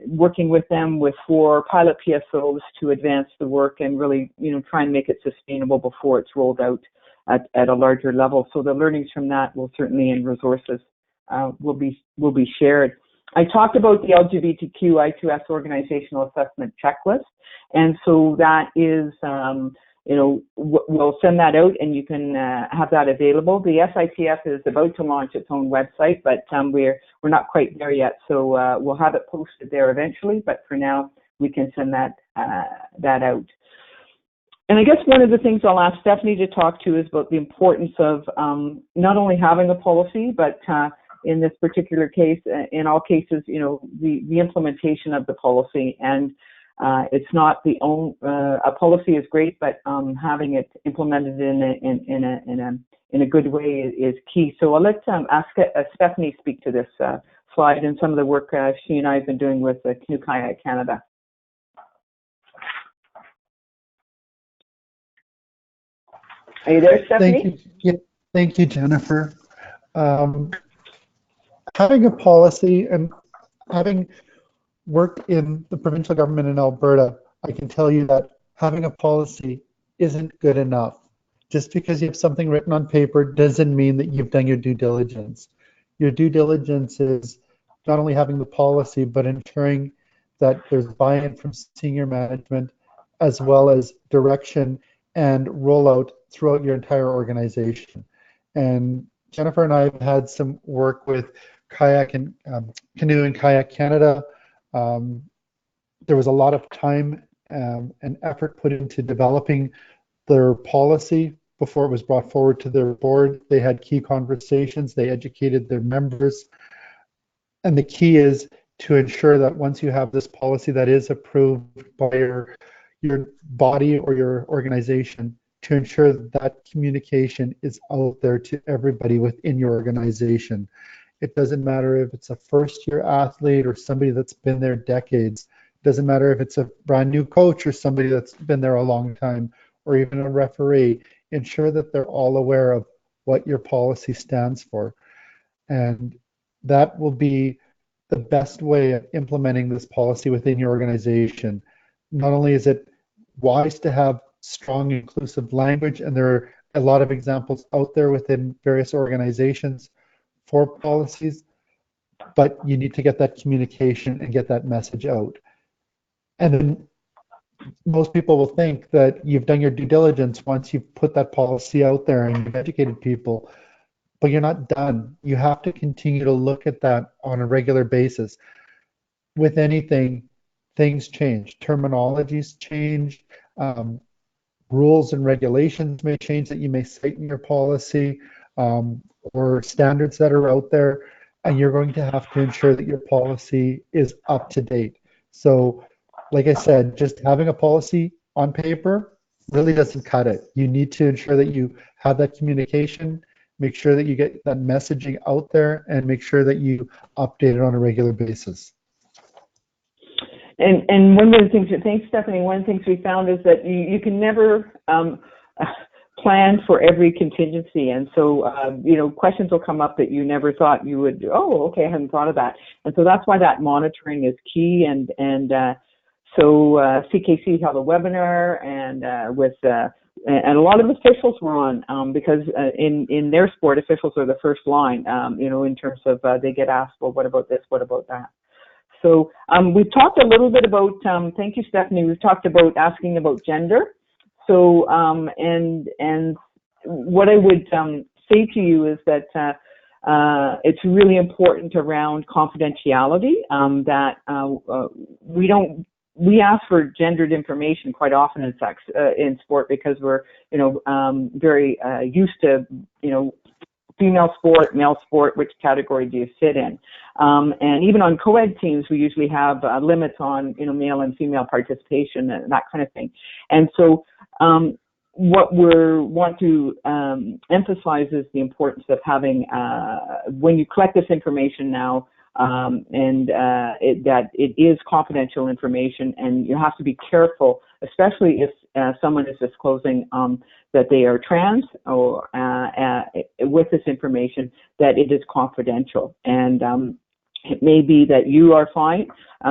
working with them with 4 pilot PSOs to advance the work and really try and make it sustainable before it's rolled out at a larger level. So the learnings from that will certainly, and resources will be shared. I talked about the LGBTQI2S organizational assessment checklist, and so that is, we'll send that out, and you can have that available. The SITF is about to launch its own website, but we're not quite there yet, so we'll have it posted there eventually. But for now, we can send that out. And I guess one of the things I'll ask Stephanie to talk to is about the importance of not only having a policy, but in this particular case, in all cases, the implementation of the policy. And it's not the only, a policy is great, but having it implemented in a good way is key. So I'll let ask Stephanie speak to this slide and some of the work she and I have been doing with Canoe Kayak Canada. Are you there, Stephanie? Thank you, Jennifer. Having a policy and having worked in the provincial government in Alberta, I can tell you that having a policy isn't good enough. Just because you have something written on paper doesn't mean that you've done your due diligence. Your due diligence is not only having the policy, but ensuring that there's buy-in from senior management, as well as direction and rollout throughout your entire organization. And Jennifer and I have had some work with Kayak and Canoe and Kayak Canada. There was a lot of time and effort put into developing their policy before it was brought forward to their board. They had key conversations, they educated their members. And the key is to ensure that once you have this policy that is approved by your body or your organization, to ensure that communication is out there to everybody within your organization. It doesn't matter if it's a first-year athlete or somebody that's been there decades. It doesn't matter if it's a brand new coach or somebody that's been there a long time, or even a referee. Ensure that they're all aware of what your policy stands for. And that will be the best way of implementing this policy within your organization. Not only is it wise to have strong inclusive language, and there are a lot of examples out there within various organizations for policies, but you need to get that communication and get that message out. And then most people will think that you've done your due diligence once you've put that policy out there and you've educated people, but you're not done. You have to continue to look at that on a regular basis. With anything, things change, terminologies change, rules and regulations may change that you may cite in your policy, or standards that are out there, and you're going to have to ensure that your policy is up to date. So, like I said, just having a policy on paper really doesn't cut it. You need to ensure that you have that communication, make sure that you get that messaging out there, and make sure that you update it on a regular basis. And one of the things, thanks Stephanie, one of the things we found is that you can never plan for every contingency. And so, questions will come up that you never thought you would, oh, okay, I hadn't thought of that. And so that's why that monitoring is key. So CKC held a webinar and and a lot of officials were on because in their sport, officials are the first line, in terms of they get asked, well, what about this, what about that? So we've talked a little bit about, thank you, Stephanie, we've talked about asking about gender. So, and what I would say to you is that it's really important around confidentiality, that we ask for gendered information quite often in in sport because we're, very used to, female sport, male sport, which category do you fit in? And even on co-ed teams, we usually have limits on, male and female participation and that kind of thing. And so what we want to emphasize is the importance of having, when you collect this information now, that it is confidential information, and you have to be careful, especially if someone is disclosing that they are trans or with this information, that it is confidential. And it may be that you are fine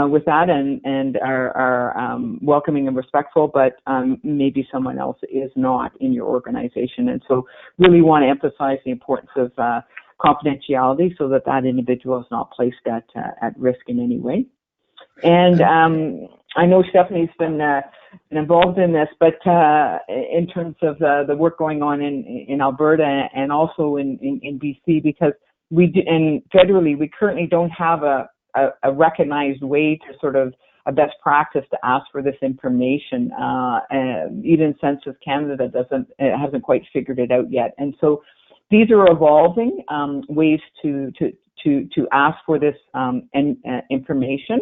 with that and are welcoming and respectful, but maybe someone else is not in your organization. And so really want to emphasize the importance of confidentiality so that that individual is not placed at risk in any way. And I know Stephanie's been involved in this, but in terms of the work going on in Alberta and also in BC, because we do, and federally, we currently don't have a recognized way to sort of a best practice to ask for this information. And even Census Canada hasn't quite figured it out yet. And so these are evolving ways to ask for this information.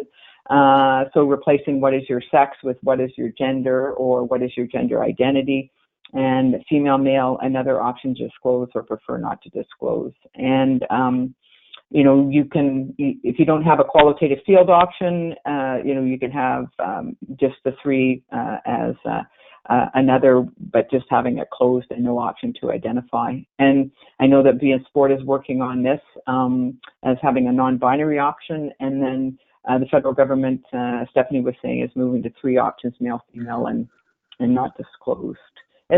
So replacing what is your sex with what is your gender or what is your gender identity, and female, male, another option to disclose or prefer not to disclose. And you can, if you don't have a qualitative field option, you can have just the three as another, but just having it closed and no option to identify. And I know that VN Sport is working on this as having a non-binary option, and then the federal government, Stephanie was saying, is moving to three options, male, female, and not disclosed.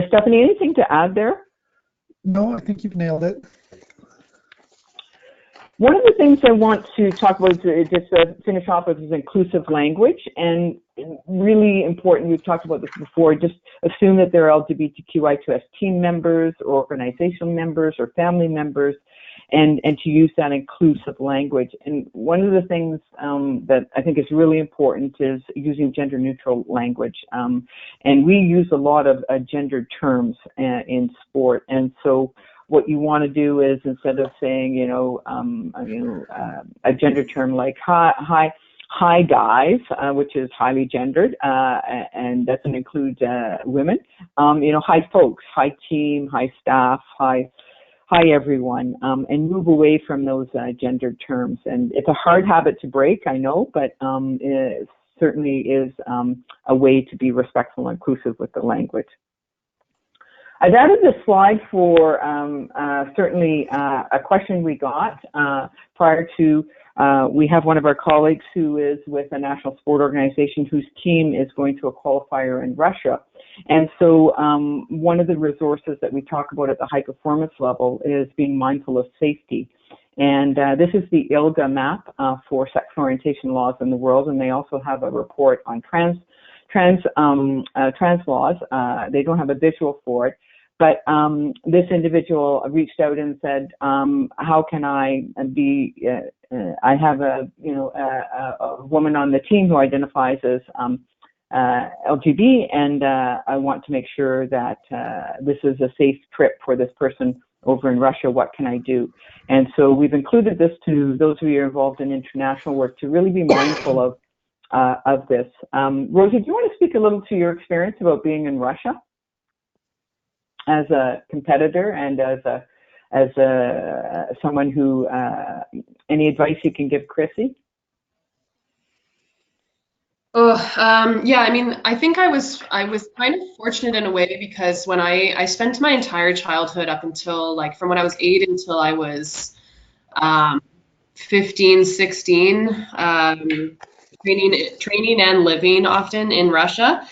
Stephanie, anything to add there? No, I think you've nailed it. One of the things I want to talk about, just to finish off with, is inclusive language. And really important, we've talked about this before, just assume that there are LGBTQI2S team members or organizational members or family members, and to use that inclusive language. And one of the things that I think is really important is using gender neutral language. And we use a lot of gendered terms in sport. And so what you want to do is, instead of saying, a gender term like hi guys, which is highly gendered and doesn't include women, hi folks, hi team, hi staff, hi everyone, and move away from those gendered terms. And it's a hard habit to break, I know, but it certainly is a way to be respectful and inclusive with the language. I've added this slide for certainly a question we got prior to, we have one of our colleagues who is with a national sport organization whose team is going to a qualifier in Russia. And so one of the resources that we talk about at the high performance level is being mindful of safety. And this is the ILGA map for sexual orientation laws in the world, and they also have a report on trans laws. They don't have a visual for it, but this individual reached out and said, how can I be, I have a woman on the team who identifies as LGB, and I want to make sure that this is a safe trip for this person over in Russia. What can I do? And so we've included this to those of you involved in international work to really be mindful of this. Rosie, do you want to speak a little to your experience about being in Russia as a competitor and as someone who, any advice you can give Chrissy? Yeah, I mean, I think I was kind of fortunate in a way, because when I spent my entire childhood up until, like, from when I was 8 until I was 15, 16, training and living often in Russia.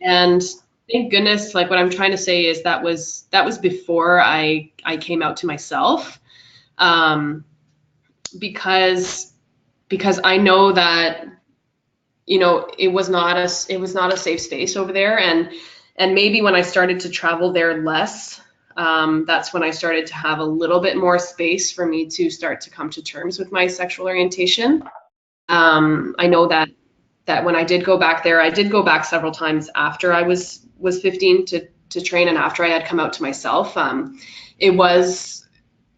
And thank goodness, like, what I'm trying to say is that was before I came out to myself, because I know that, it was not a safe space over there, and maybe when I started to travel there less, that's when I started to have a little bit more space for me to start to come to terms with my sexual orientation. I know that when I did go back there, I did go back several times after I was 15 to train, and after I had come out to myself. It was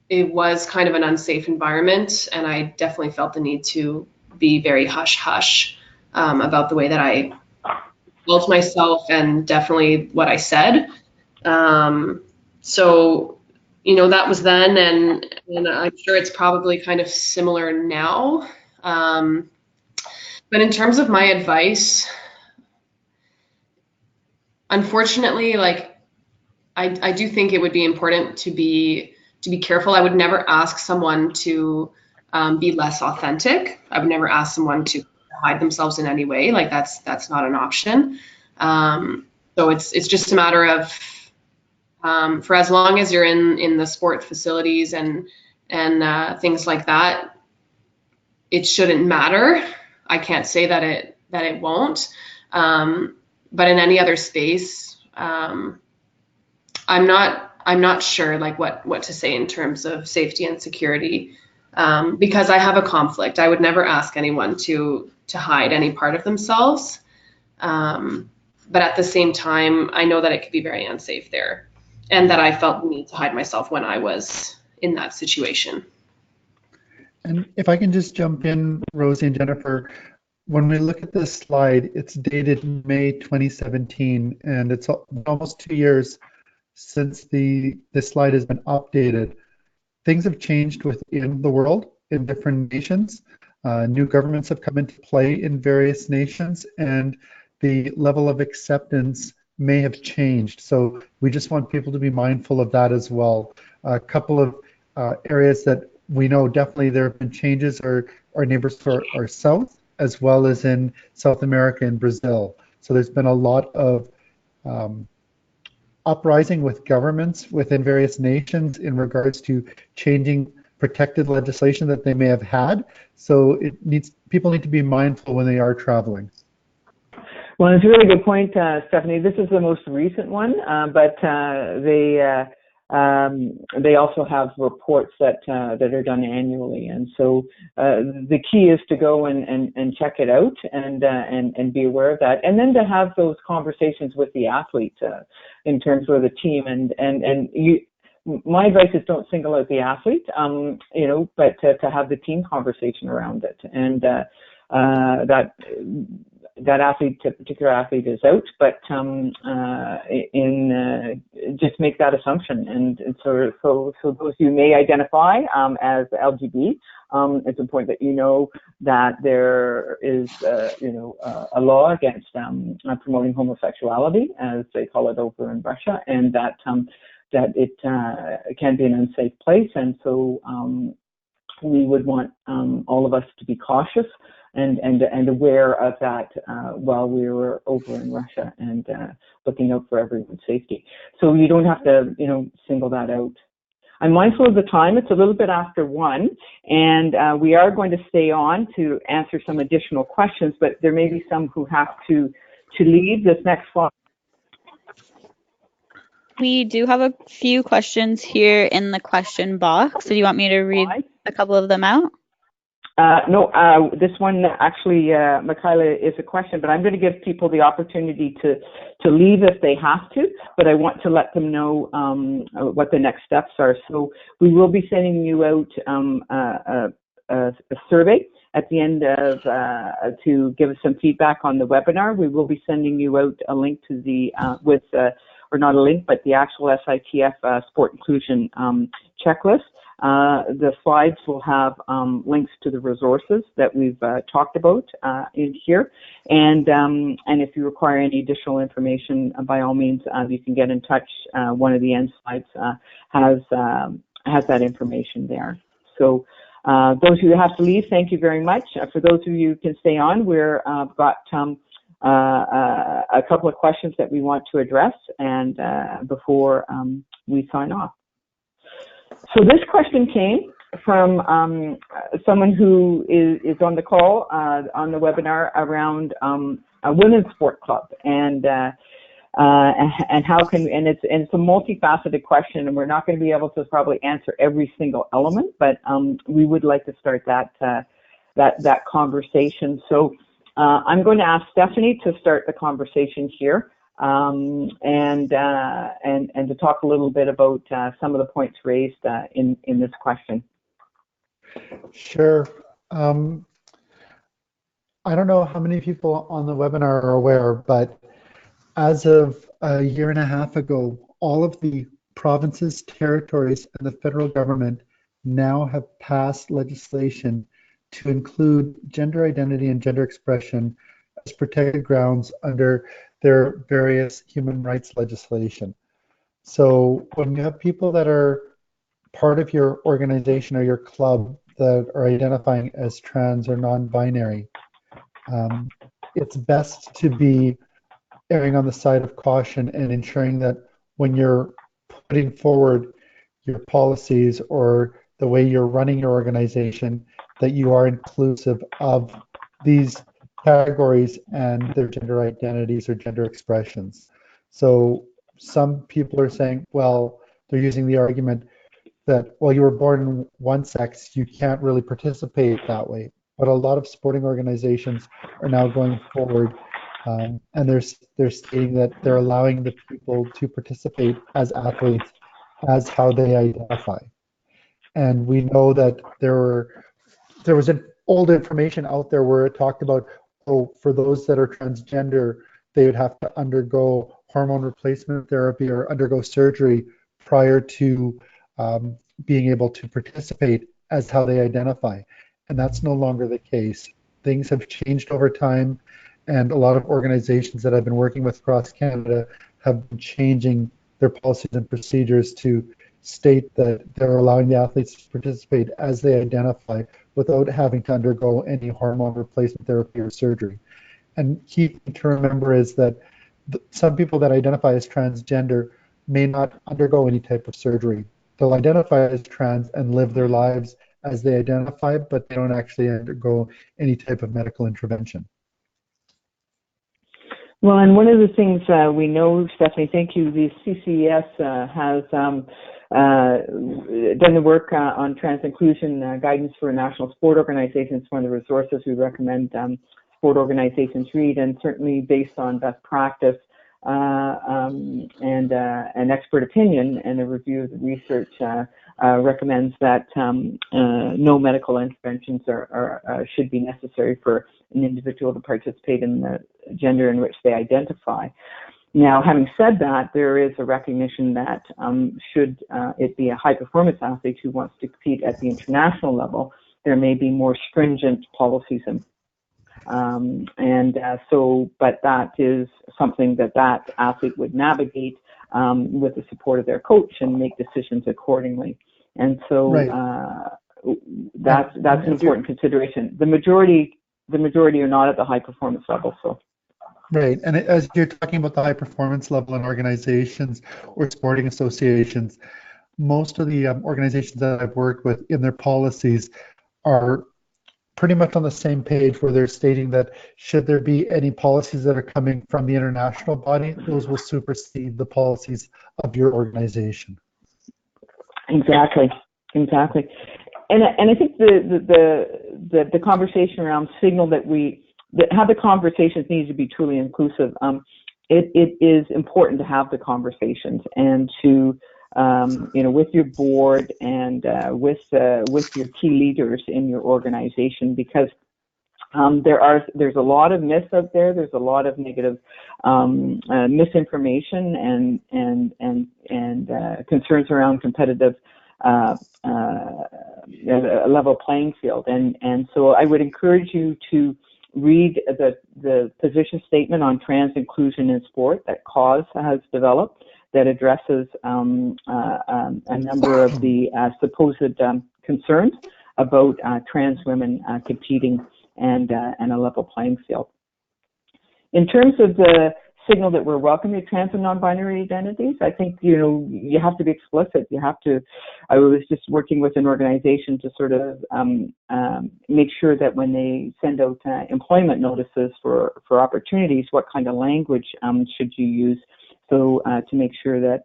it was kind of an unsafe environment, and I definitely felt the need to be very hush-hush about the way that I felt myself and definitely what I said. So, that was then, and I'm sure it's probably kind of similar now. But in terms of my advice, unfortunately, like I do think it would be important to be careful. I would never ask someone to be less authentic. I would never ask someone to hide themselves in any way. Like that's not an option. So it's just a matter of for as long as you're in the sport facilities and things like that, it shouldn't matter. I can't say that it won't. But in any other space, I'm not sure like what to say in terms of safety and security, because I have a conflict. I would never ask anyone to hide any part of themselves. But at the same time, I know that it could be very unsafe there, and that I felt the need to hide myself when I was in that situation. And if I can just jump in, Rosie and Jennifer, when we look at this slide, it's dated May 2017, and it's almost 2 years since this slide has been updated. Things have changed within the world in different nations. New governments have come into play in various nations, and the level of acceptance may have changed. So we just want people to be mindful of that as well. A couple of areas that we know definitely there have been changes are our neighbors to our south, as well as in South America and Brazil. So there's been a lot of uprising with governments within various nations in regards to changing protected legislation that they may have had. So people need to be mindful when they are traveling. Well, it's a really good point, Stephanie. This is the most recent one, but they also have reports that are done annually, and so the key is to go and check it out and be aware of that, and then to have those conversations with the athlete in terms of the team, and you. My advice is don't single out the athlete, but to have the team conversation around it, and that athlete, a particular athlete, is out, but just make that assumption, and so those you may identify as LGB, it's important that you know that there is a law against promoting homosexuality, as they call it over in Russia, and that it can be an unsafe place, and so we would want all of us to be cautious and aware of that while we were over in Russia, and looking out for everyone's safety. So you don't have to, single that out. I'm mindful of the time. It's a little bit after 1, and we are going to stay on to answer some additional questions, but there may be some who have to leave. This next slide. We do have a few questions here in the question box. So do you want me to read a couple of them out? No, this one actually, Michaela, is a question, but I'm going to give people the opportunity to leave if they have to, but I want to let them know what the next steps are. So we will be sending you out a survey at the end of to give us some feedback on the webinar. We will be sending you out a link to the or not a link, but the actual SITF sport inclusion checklist. The slides will have links to the resources that we've talked about in here, and if you require any additional information, by all means, you can get in touch. One of the end slides has that information there. So those of you who have to leave, thank you very much. For those of you who can stay on, we've got a couple of questions that we want to address, and before we sign off. So this question came from someone who is on the call on the webinar around a women's sport club, and how can, and it's a multifaceted question, and we're not going to be able to probably answer every single element, but we would like to start that conversation. So I'm going to ask Stephanie to start the conversation here and to talk a little bit about some of the points raised in this question. Sure. I don't know how many people on the webinar are aware, but as of a year and a half ago, all of the provinces, territories, and the federal government now have passed legislation to include gender identity and gender expression as protected grounds under their various human rights legislation. So when you have people that are part of your organization or your club that are identifying as trans or non-binary, it's best to be erring on the side of caution and ensuring that when you're putting forward your policies or the way you're running your organization, that you are inclusive of these categories and their gender identities or gender expressions. So some people are saying, well, they're using the argument that, well, you were born in one sex, you can't really participate that way. But a lot of sporting organizations are now going forward, and they're stating that they're allowing the people to participate as athletes as how they identify. And we know that there was an old information out there where it talked about, oh, for those that are transgender, they would have to undergo hormone replacement therapy or undergo surgery prior to being able to participate as how they identify. And that's no longer the case. Things have changed over time, and a lot of organizations that I've been working with across Canada have been changing their policies and procedures to state that they're allowing the athletes to participate as they identify without having to undergo any hormone replacement therapy or surgery. And key thing to remember is that some people that identify as transgender may not undergo any type of surgery. They'll identify as trans and live their lives as they identify, but they don't actually undergo any type of medical intervention. Well, and one of the things we know, Stephanie, thank you, the CCES has done the work on trans inclusion guidance for national sport organizations. One of the resources we recommend sport organizations read, and certainly based on best practice and expert opinion and a review of the research recommends that no medical interventions should be necessary for an individual to participate in the gender in which they identify. Now, having said that, there is a recognition that should it be a high-performance athlete who wants to compete at the international level, there may be more stringent policies in. But that is something that athlete would navigate with the support of their coach and make decisions accordingly. And so right. That's an important consideration. The majority are not at the high performance level. So. Right, and as you're talking about the high performance level in organizations or sporting associations, most of the organizations that I've worked with in their policies are pretty much on the same page, where they're stating that should there be any policies that are coming from the international body, those will supersede the policies of your organization. Exactly. And I think the conversation around signal that how the conversations need to be truly inclusive. It is important to have the conversations and to with your board and with your key leaders in your organization, because there's a lot of myths out there. There's a lot of negative misinformation and concerns around competitive level playing field. And so I would encourage you to read the position statement on trans inclusion in sport that CAAWS has developed, that addresses a number of the supposed concerns about trans women competing and a level playing field. In terms of the signal that we're welcoming trans and non-binary identities, I think you have to be explicit. You have to. I was just working with an organization to sort of make sure that when they send out employment notices for opportunities, what kind of language should you use? So to make sure that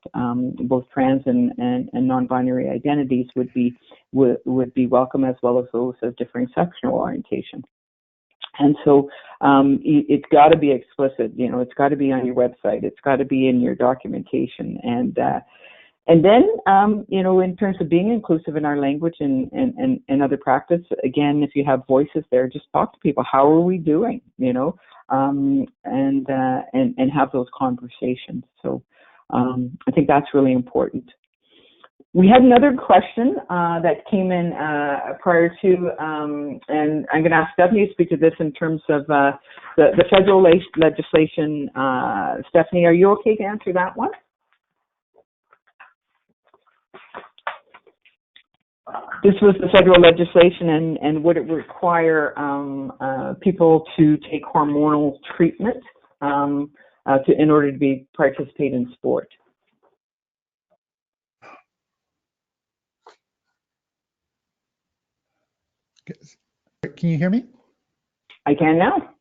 both trans and non-binary identities would be welcome, as well as those of differing sexual orientation. And so it's got to be explicit. You know, it's got to be on your website. It's got to be in your documentation. And then, you know, in terms of being inclusive in our language and other practice, again, if you have voices there, just talk to people. How are we doing? You know, and have those conversations. So I think that's really important. We had another question that came in prior to, and I'm going to ask Stephanie to speak to this in terms of the federal legislation. Stephanie, are you okay to answer that one? This was the federal legislation, and would it require people to take hormonal treatment in order to participate in sport? Can you hear me? I can now.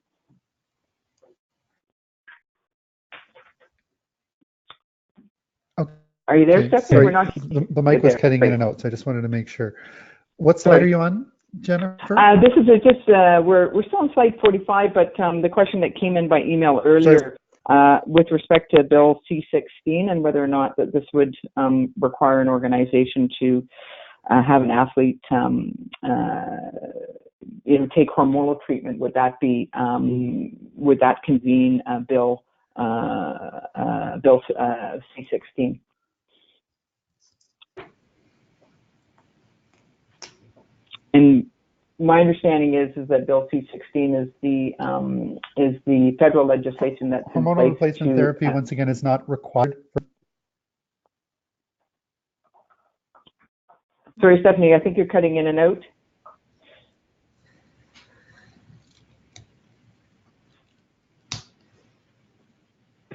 Okay. Are you there, Stephanie? Sorry, We're not. the mic was cutting in and out, so I just wanted to make sure. What slide are you on, Jennifer? This is just we're still on slide 45, but the question that came in by email earlier with respect to Bill C-16 and whether or not that this would require an organization to have an athlete, you know, take hormonal treatment. Would that convene Bill C-16? And my understanding is that Bill C-16 is the federal legislation that's hormonal replacement therapy. Once again, is not required. Sorry, Stephanie, I think you're cutting in and out.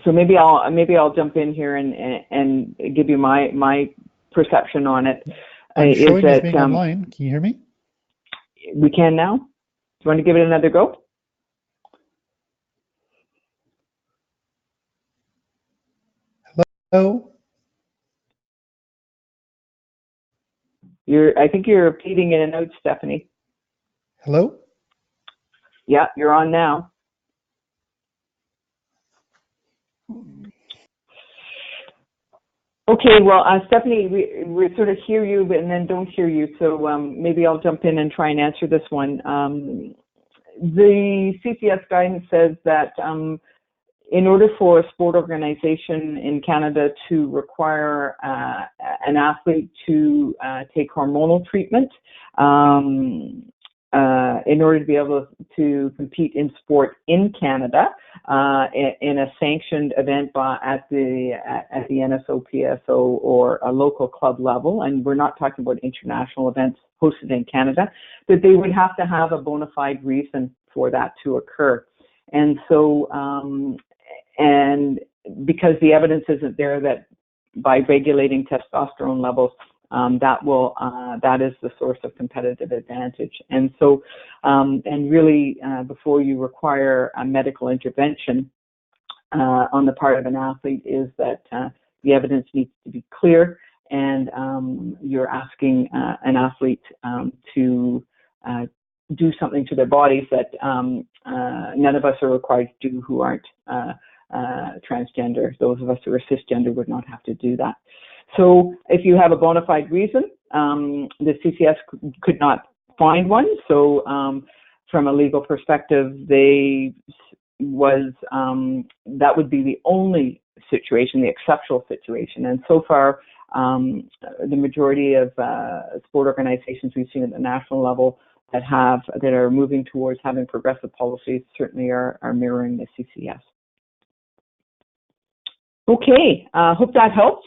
So maybe I'll jump in here and give you my perception on it. I'm showing as being online. Can you hear me? We can now. Do you want to give it another go? Hello? I think you're repeating in and out, Stephanie. Hello? Yeah, you're on now. Okay, well, Stephanie, we sort of hear you and then don't hear you, so maybe I'll jump in and try and answer this one. The CCS guidance says that in order for a sport organization in Canada to require an athlete to take hormonal treatment, in order to be able to compete in sport in Canada in a sanctioned event at the NSO, PSO, or a local club level, and we're not talking about international events hosted in Canada, that they would have to have a bona fide reason for that to occur. And so, and because the evidence isn't there that by regulating testosterone levels, that is the source of competitive advantage. And so, and really, before you require a medical intervention on the part of an athlete, is that the evidence needs to be clear, and you're asking an athlete to do something to their bodies that none of us are required to do who aren't transgender. Those of us who are cisgender would not have to do that. So if you have a bona fide reason, the CCS could not find one. So from a legal perspective, that would be the only situation, the exceptional situation. And so far, the majority of sport organizations we've seen at the national level that are moving towards having progressive policies certainly are mirroring the CCS. Okay, hope that helped.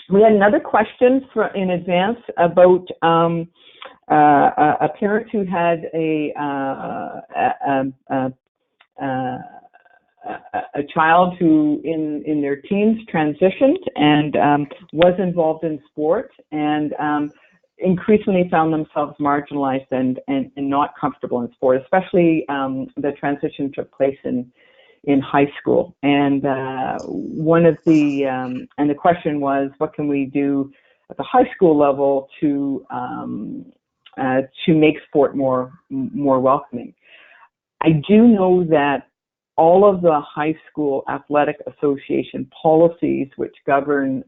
We had another question in advance about a parent who had a child who in their teens transitioned and was involved in sport, and increasingly found themselves marginalized and not comfortable in sport, especially the transition took place in high school. And one of the and the question was, what can we do at the high school level to to make sport more welcoming. I do know that all of the high school athletic association policies which govern,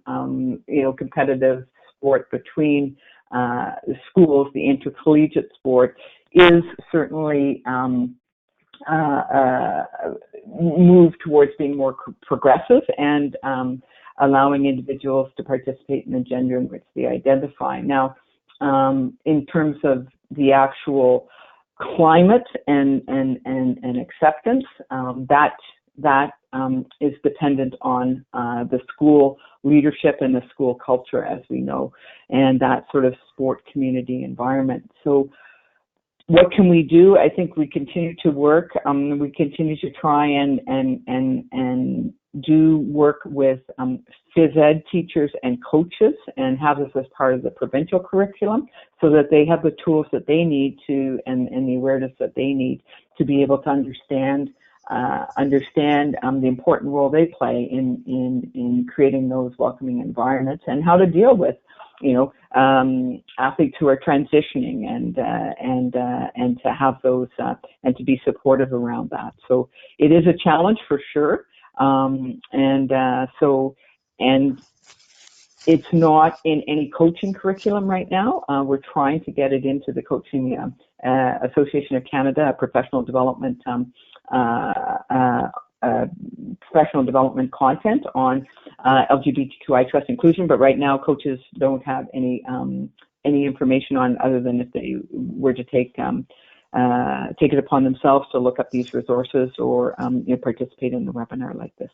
competitive sport between schools, the intercollegiate sport, is certainly moved towards being more progressive and allowing individuals to participate in the gender in which they identify. Now, in terms of the actual climate and acceptance, that is dependent on the school leadership and the school culture, as we know, and that sort of sport community environment. So what can we do? I think we continue to work. We continue to try and do work with phys ed teachers and coaches and have this as part of the provincial curriculum so that they have the tools that they need to and the awareness that they need to be able to understand the important role they play in creating those welcoming environments and how to deal with athletes who are transitioning and to have those and to be supportive around that. So it is a challenge for sure. And it's not in any coaching curriculum right now. We're trying to get it into the Coaching Association of Canada professional development content on LGBTQI2S inclusion, but right now coaches don't have any information on other than if they were to take it upon themselves to look up these resources or participate in a webinar like this.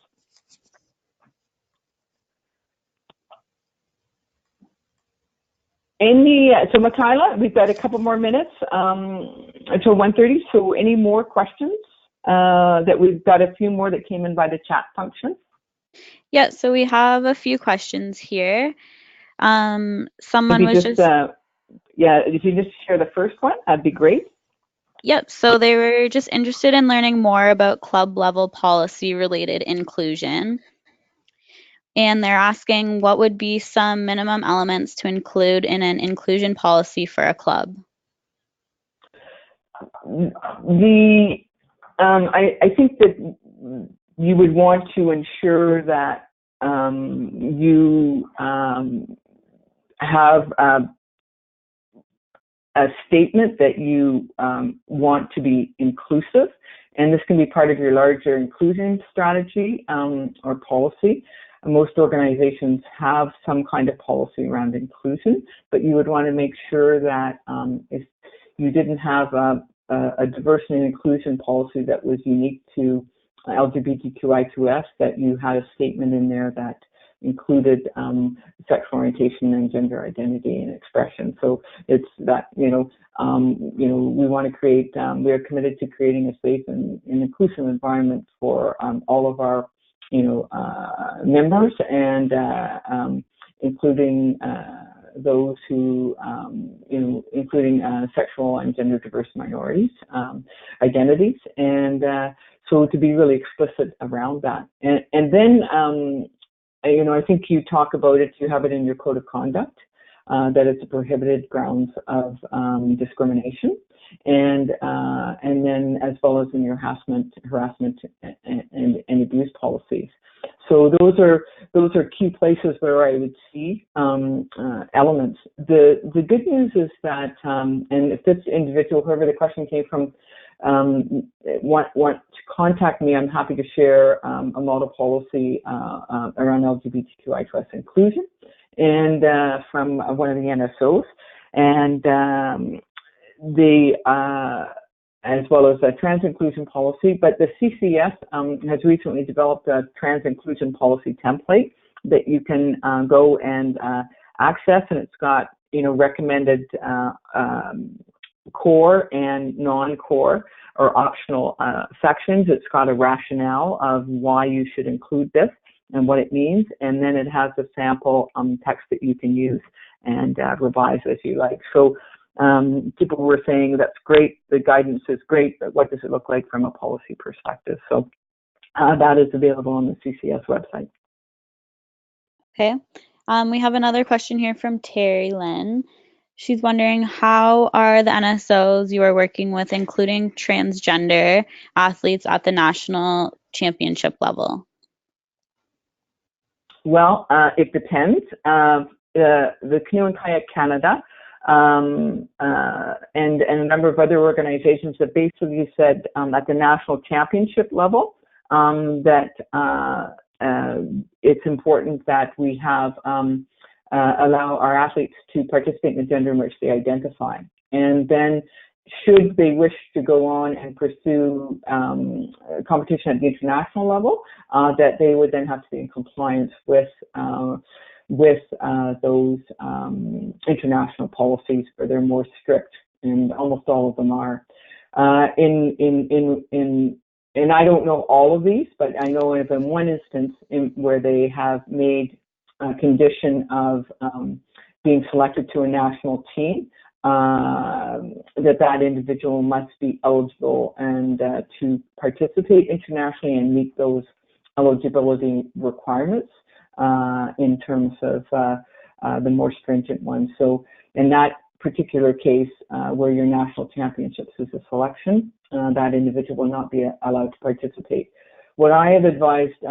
So Michaela, we've got a couple more minutes until 1:30. So any more questions? That we've got a few more that came in by the chat function. Yeah, so we have a few questions here. Someone was just if you just share the first one, that'd be great. Yep, so they were just interested in learning more about club level policy related inclusion. And they're asking what would be some minimum elements to include in an inclusion policy for a club? I think that you would want to ensure that you have a statement that you want to be inclusive, and this can be part of your larger inclusion strategy or policy. Most organizations have some kind of policy around inclusion, but you would want to make sure that if you didn't have a diversity and inclusion policy that was unique to LGBTQI2S, that you had a statement in there that included sexual orientation and gender identity and expression. So it's that, we want to create, we are committed to creating a safe and inclusive environment for all of our, members, and including those who, including sexual and gender diverse minorities identities, and so to be really explicit around that. And then, I think you talk about it, you have it in your code of conduct, that it's a prohibited grounds of discrimination, and then as well as in your harassment and abuse policies. So those are key places where I would see elements. The good news is that, and if this individual, whoever the question came from, want to contact me, I'm happy to share a model policy around LGBTQI2S inclusion, and from one of the NSOs, and as well as a trans inclusion policy. But the CCS has recently developed a trans inclusion policy template that you can go and access, and it's got recommended core and non-core or optional sections. It's got a rationale of why you should include this and what it means, and then it has a sample text that you can use and revise as you like. So people were saying that's great, the guidance is great, but what does it look like from a policy perspective? So that is available on the CCS website. Okay. We have another question here from Terry Lynn. She's wondering, how are the NSOs you are working with including transgender athletes at the national championship level? Well, it depends. The Canoe and Kayak Canada and a number of other organizations have basically said at the national championship level that it's important that we have allow our athletes to participate in the gender in which they identify. And then should they wish to go on and pursue competition at the international level, that they would then have to be in compliance with those international policies, where they're more strict, and almost all of them are. And I don't know all of these, but I know of in one instance where they have made a condition of being selected to a national team, that individual must be eligible and to participate internationally and meet those eligibility requirements in terms of the more stringent ones. So in that particular case, where your national championships is a selection, that individual will not be allowed to participate. What I have advised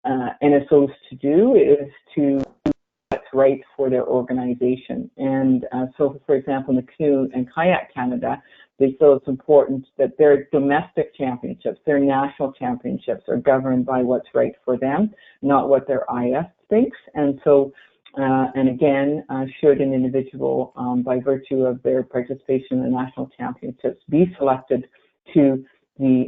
NSOs to do is to do what's right for their organization. And so, for example, in the Canoe and Kayak Canada, they feel it's important that their domestic championships, their national championships, are governed by what's right for them, not what their IF thinks. And so, and again, should an individual, by virtue of their participation in the national championships, be selected to the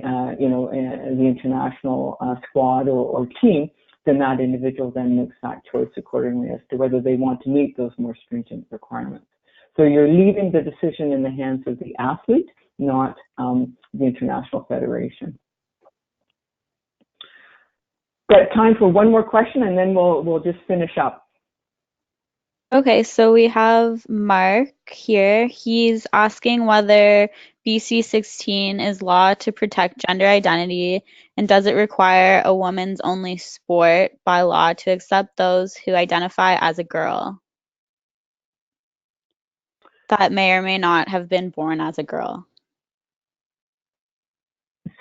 the international squad or team, then that individual then makes that choice accordingly as to whether they want to meet those more stringent requirements. So you're leaving the decision in the hands of the athlete, not the International Federation. Got time for one more question, and then we'll just finish up. Okay, so we have Mark here. He's asking whether BC 16 is law to protect gender identity, and does it require a woman's only sport by law to accept those who identify as a girl that may or may not have been born as a girl?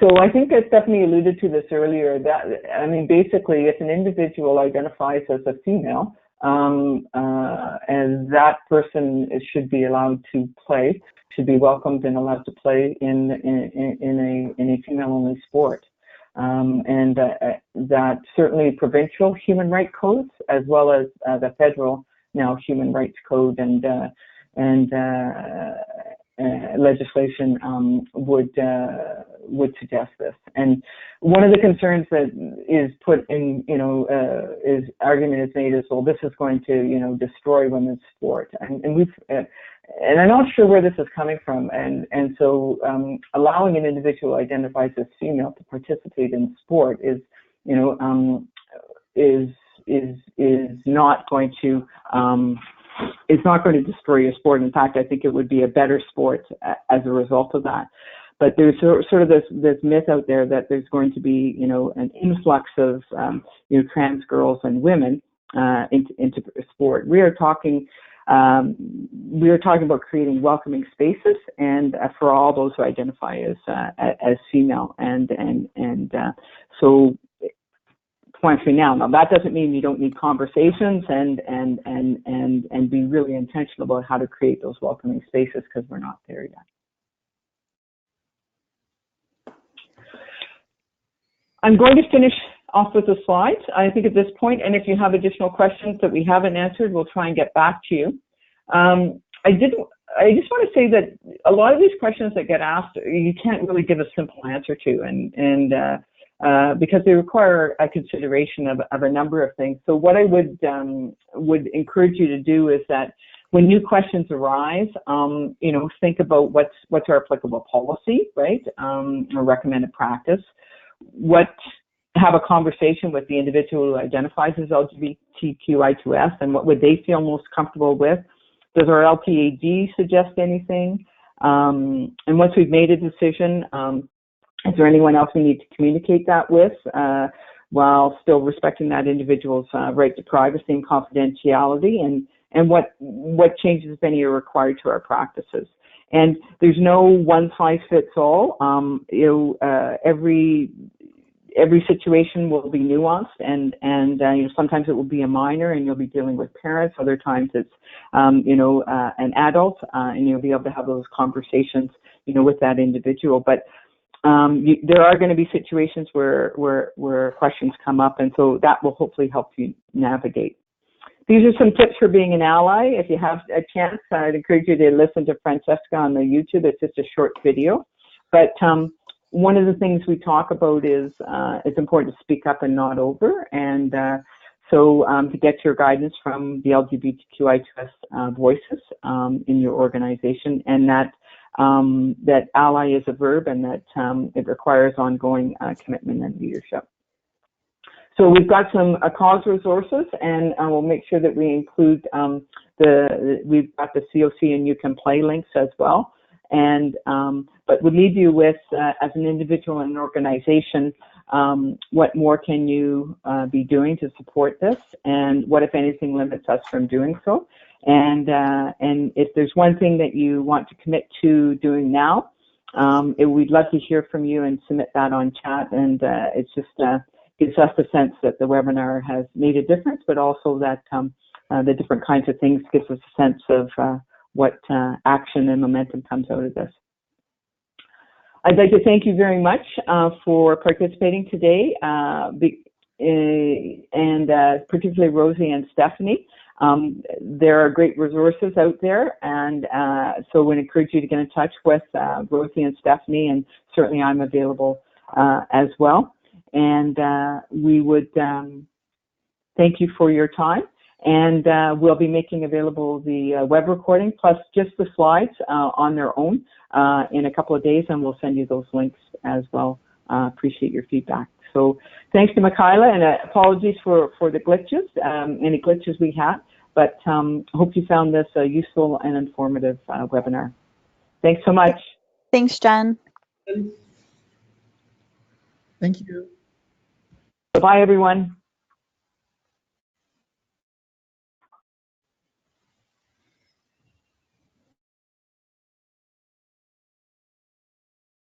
So I think I Stephanie alluded to this earlier, that, I mean, basically, if an individual identifies as a female, and that person should be allowed to play, should be welcomed and allowed to play in a female-only sport. And that certainly provincial human rights codes, as well as the federal now human rights code and legislation would suggest this. And one of the concerns that is put in, is argument is made is, well, this is going to, destroy women's sport. And we've, and I'm not sure where this is coming from. And so allowing an individual who identifies as female to participate in sport is not going to, it's not going to destroy your sport. In fact, I think it would be a better sport as a result of that. But there's sort of this myth out there that there's going to be, an influx of, trans girls and women into sport. We are talking about creating welcoming spaces, and for all those who identify as female, and so. Now that doesn't mean you don't need conversations and be really intentional about how to create those welcoming spaces, because we're not there yet. I'm going to finish off with the slides, I think, at this point, and if you have additional questions that we haven't answered, we'll try and get back to you. I just want to say that a lot of these questions that get asked, you can't really give a simple answer to, because they require a consideration of a number of things. So what I would encourage you to do is that when new questions arise, think about what's our applicable policy, right, or recommended practice. Have a conversation with the individual who identifies as LGBTQI2S, and what would they feel most comfortable with. Does our LPAD suggest anything? And once we've made a decision, is there anyone else we need to communicate that with, while still respecting that individual's right to privacy and confidentiality, and what changes, if any, are required to our practices. And there's no one size fits all. Every situation will be nuanced, and sometimes it will be a minor, and you'll be dealing with parents. Other times it's an adult, and you'll be able to have those conversations with that individual. But there are going to be situations where questions come up, and so that will hopefully help you navigate. These are some tips for being an ally. If you have a chance, I'd encourage you to listen to Francesca on the YouTube. It's just a short video. But one of the things we talk about is it's important to speak up and not over. And so to get your guidance from the LGBTQI2S voices in your organization, and that ally is a verb, and that it requires ongoing commitment and leadership. So we've got some CAAWS resources, and we'll make sure that we include we've got the COC and You Can Play links as well. And but we leave you with, as an individual and an organization, what more can you be doing to support this, and what, if anything, limits us from doing so. And if there's one thing that you want to commit to doing now, we'd love to hear from you and submit that on chat. And it's just gives us the sense that the webinar has made a difference, but also that the different kinds of things gives us a sense of what action and momentum comes out of this. I'd like to thank you very much for participating today, and particularly Rosie and Stephanie. There are great resources out there, and so we'd encourage you to get in touch with Rosie and Stephanie, and certainly I'm available as well. And we would thank you for your time, and we'll be making available the web recording plus just the slides on their own in a couple of days, and we'll send you those links as well. Appreciate your feedback. So thanks to Michaela, and apologies for the glitches, any glitches we had, but hope you found this a useful and informative webinar. Thanks so much. Thanks, Jen. Thank you. Bye, everyone.